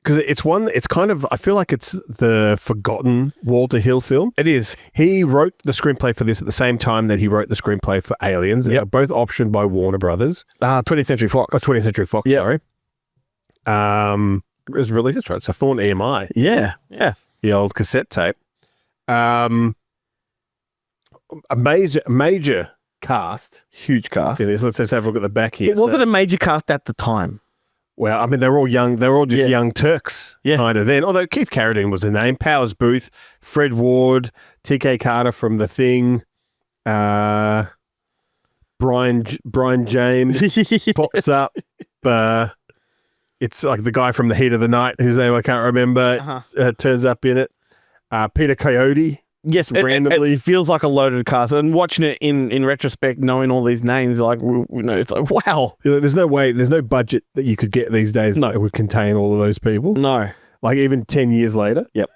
Speaker 6: it's kind of... I feel like it's the forgotten Walter Hill film.
Speaker 7: It is.
Speaker 6: He wrote the screenplay for this at the same time that he wrote the screenplay for Aliens. They
Speaker 7: Yep.
Speaker 6: were both optioned by Warner Brothers.
Speaker 7: 20th Century Fox.
Speaker 6: 20th Century Fox,
Speaker 7: Yep.
Speaker 6: sorry. It was released, that's right. So Thorn EMI,
Speaker 7: Yeah. Yeah.
Speaker 6: the old cassette tape. A major cast.
Speaker 7: Huge cast.
Speaker 6: in this. Let's just have a look at the back here.
Speaker 7: It wasn't a major cast at the time.
Speaker 6: Well, I mean, they were all young. They were all just young Turks,
Speaker 7: Yeah.
Speaker 6: kind of then. Although Keith Carradine was the name. Powers Booth, Fred Ward, TK Carter from The Thing, Brian James pops up. It's like the guy from The Heat of the Night, whose name I can't remember, turns up in it. Peter Coyote.
Speaker 7: Yes,
Speaker 6: randomly.
Speaker 7: it feels like a loaded cast. And watching it in retrospect, knowing all these names, like, it's like, wow.
Speaker 6: There's no way, there's no budget that you could get these days that would contain all of those people.
Speaker 7: No.
Speaker 6: Like even 10 years later.
Speaker 7: Yep.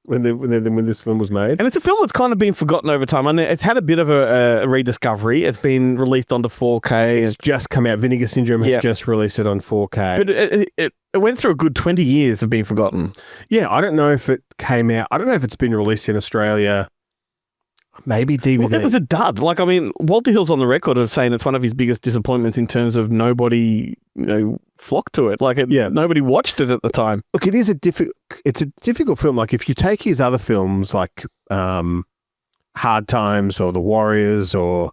Speaker 6: When this film was made.
Speaker 7: And it's a film that's kind of been forgotten over time. I mean, it's had a bit of a rediscovery. It's been released onto 4K.
Speaker 6: It's just come out. Vinegar Syndrome had just released it on 4K.
Speaker 7: But it went through a good 20 years of being forgotten.
Speaker 6: Yeah, I don't know if it came out. I don't know if it's been released in Australia maybe DVD.
Speaker 7: Well, it was a dud. Like, I mean, Walter Hill's on the record of saying it's one of his biggest disappointments in terms of nobody, flocked to it. Like, nobody watched it at the time.
Speaker 6: Look, it's a difficult film. Like, if you take his other films, like Hard Times or The Warriors or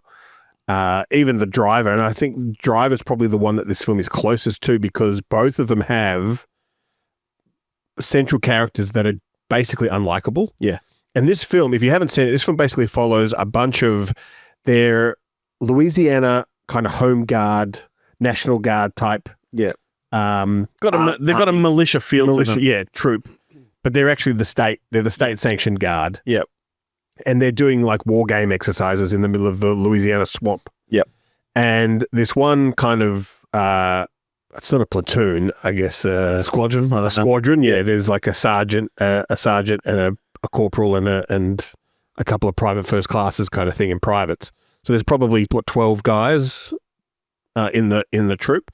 Speaker 6: even The Driver, and I think Driver's probably the one that this film is closest to because both of them have central characters that are basically unlikable.
Speaker 7: Yeah.
Speaker 6: And this film, if you haven't seen it, this film basically follows a bunch of their Louisiana kind of home guard, National Guard type.
Speaker 7: Yeah. They've got a militia feel to them.
Speaker 6: Yeah, troop. But they're actually they're the state sanctioned guard.
Speaker 7: Yep.
Speaker 6: And they're doing like war game exercises in the middle of the Louisiana swamp.
Speaker 7: Yep.
Speaker 6: And this one kind of, it's not a platoon, I guess.
Speaker 7: Squadron.
Speaker 6: A squadron, yeah. There's like a sergeant and a corporal and a couple of private first classes kind of thing in privates. So there's probably 12 guys in the troop.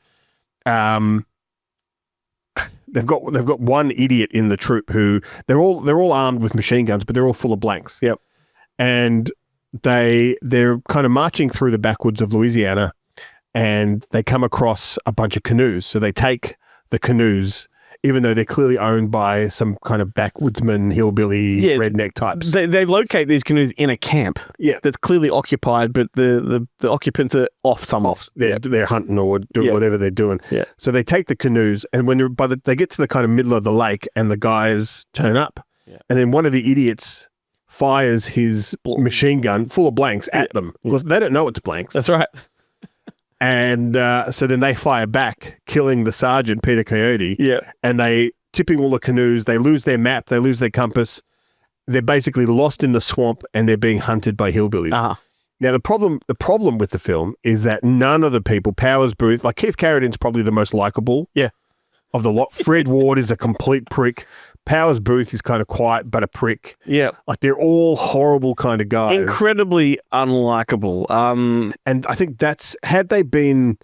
Speaker 6: They've got one idiot in the troop who they're all armed with machine guns, but they're all full of blanks.
Speaker 7: Yep.
Speaker 6: And they're kind of marching through the backwoods of Louisiana, and they come across a bunch of canoes. So they take the canoes, even though they're clearly owned by some kind of backwoodsman, hillbilly, redneck types.
Speaker 7: They locate these canoes in a camp that's clearly occupied, but the occupants are off somewhere.
Speaker 6: They're hunting or doing whatever they're doing.
Speaker 7: Yeah.
Speaker 6: So they take the canoes, and when they get to the kind of middle of the lake, and the guys turn up, and then one of the idiots fires his machine gun full of blanks at them. Because they don't know it's blanks.
Speaker 7: That's right.
Speaker 6: And so then they fire back, killing the sergeant, Peter Coyote.
Speaker 7: Yeah.
Speaker 6: And they tipping all the canoes. They lose their map. They lose their compass. They're basically lost in the swamp, and they're being hunted by hillbillies.
Speaker 7: Uh-huh.
Speaker 6: Now, the problem with the film is that none of the people, Powers Booth, like Keith Carradine's probably the most likable of the lot. Fred Ward is a complete prick. Powers Booth is kind of quiet, but a prick.
Speaker 7: Yeah.
Speaker 6: Like, they're all horrible kind of guys.
Speaker 7: Incredibly unlikable.
Speaker 6: And I think had they been,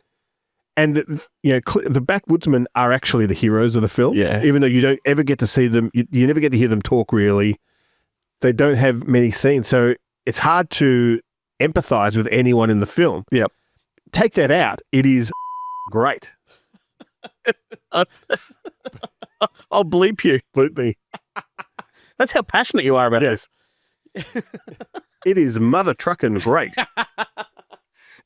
Speaker 6: and the backwoodsmen are actually the heroes of the film.
Speaker 7: Yeah.
Speaker 6: Even though you don't ever get to see them, you never get to hear them talk really. They don't have many scenes. So it's hard to empathize with anyone in the film.
Speaker 7: Yep.
Speaker 6: Take that out. It is great.
Speaker 7: I'll bleep you.
Speaker 6: Bleep me.
Speaker 7: That's how passionate you are about it.
Speaker 6: Yes. It is mother trucking great.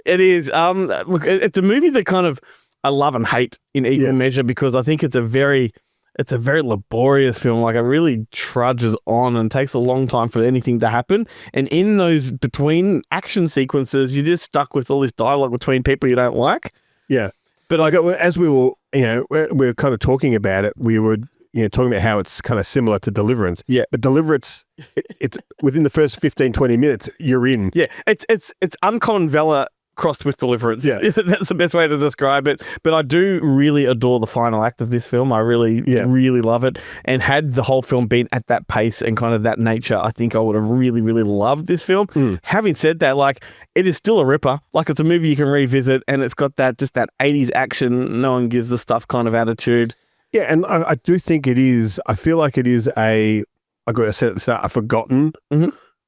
Speaker 7: It is. Look, it's a movie that kind of I love and hate in equal measure because I think it's a very laborious film. Like, it really trudges on and takes a long time for anything to happen. And in those between action sequences, you're just stuck with all this dialogue between people you don't like.
Speaker 6: Yeah. But like, as we were, we were kind of talking about it, we were, talking about how it's kind of similar to Deliverance.
Speaker 7: Yeah.
Speaker 6: But Deliverance, it's within the first 15, 20 minutes, you're in.
Speaker 7: Yeah. It's Uncommon Valor crossed with Deliverance.
Speaker 6: Yeah.
Speaker 7: That's the best way to describe it. But I do really adore the final act of this film. I really, really love it. And had the whole film been at that pace and kind of that nature, I think I would have really, really loved this film. Having said that, like, it is still a ripper. Like, it's a movie you can revisit, and it's got that 80s action, no one gives a stuff kind of attitude.
Speaker 6: Yeah, and I do think it is, I feel like it is I said at the start, a forgotten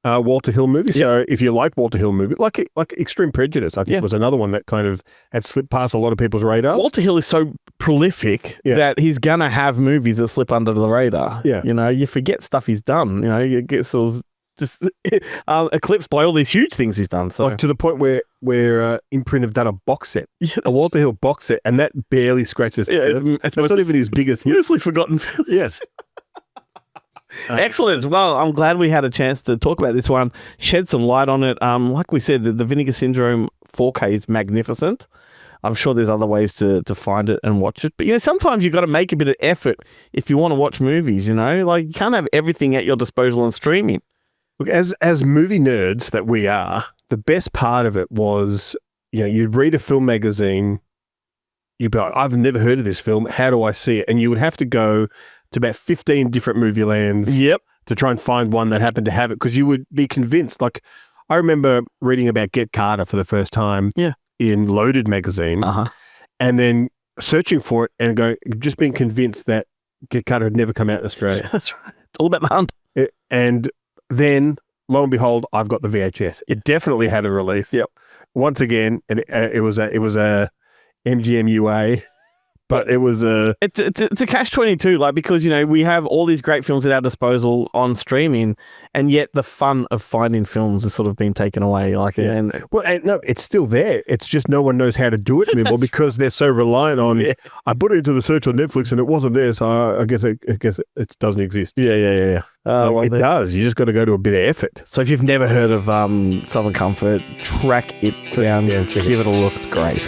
Speaker 6: Walter Hill movie. So if you like Walter Hill movie, like Extreme Prejudice, I think was another one that kind of had slipped past a lot of people's radars.
Speaker 7: Walter Hill is so prolific that he's going to have movies that slip under the radar.
Speaker 6: Yeah.
Speaker 7: You forget stuff he's done. You get sort of just eclipsed by all these huge things he's done. So
Speaker 6: like, to the point where Imprint have done a box set, a Walter Hill box set, and that barely scratches. It's not even his biggest hit.
Speaker 7: Mostly forgotten.
Speaker 6: Yes.
Speaker 7: Excellent. Well, I'm glad we had a chance to talk about this one, shed some light on it. Like we said, the Vinegar Syndrome 4K is magnificent. I'm sure there's other ways to find it and watch it. But, sometimes you've got to make a bit of effort if you want to watch movies, Like, you can't have everything at your disposal on streaming.
Speaker 6: Look, as movie nerds that we are, the best part of it was, you'd read a film magazine, you'd be like, I've never heard of this film. How do I see it? And you would have to go to about 15 different movie lands to try and find one that happened to have it, because you would be convinced. Like, I remember reading about Get Carter for the first time in Loaded magazine, and then searching for it and just being convinced that Get Carter had never come out in Australia.
Speaker 7: That's right. It's all about the hunt.
Speaker 6: And then lo and behold, I've got the VHS. It definitely had a release.
Speaker 3: Yep.
Speaker 6: Once again, and it was a MGM UA. But it was
Speaker 7: it's a catch-22, like, because, you know, we have all these great films at our disposal on streaming, and yet the fun of finding films has sort of been taken away. Like, and
Speaker 6: no, it's still there. It's just no one knows how to do it anymore because they're so reliant on. Yeah. I put it into the search on Netflix and it wasn't there, so I guess it doesn't exist.
Speaker 7: Yeah.
Speaker 6: It does. You just got to go to a bit of effort.
Speaker 7: So if you've never heard of Southern Comfort, track it down, give it a look. It's great.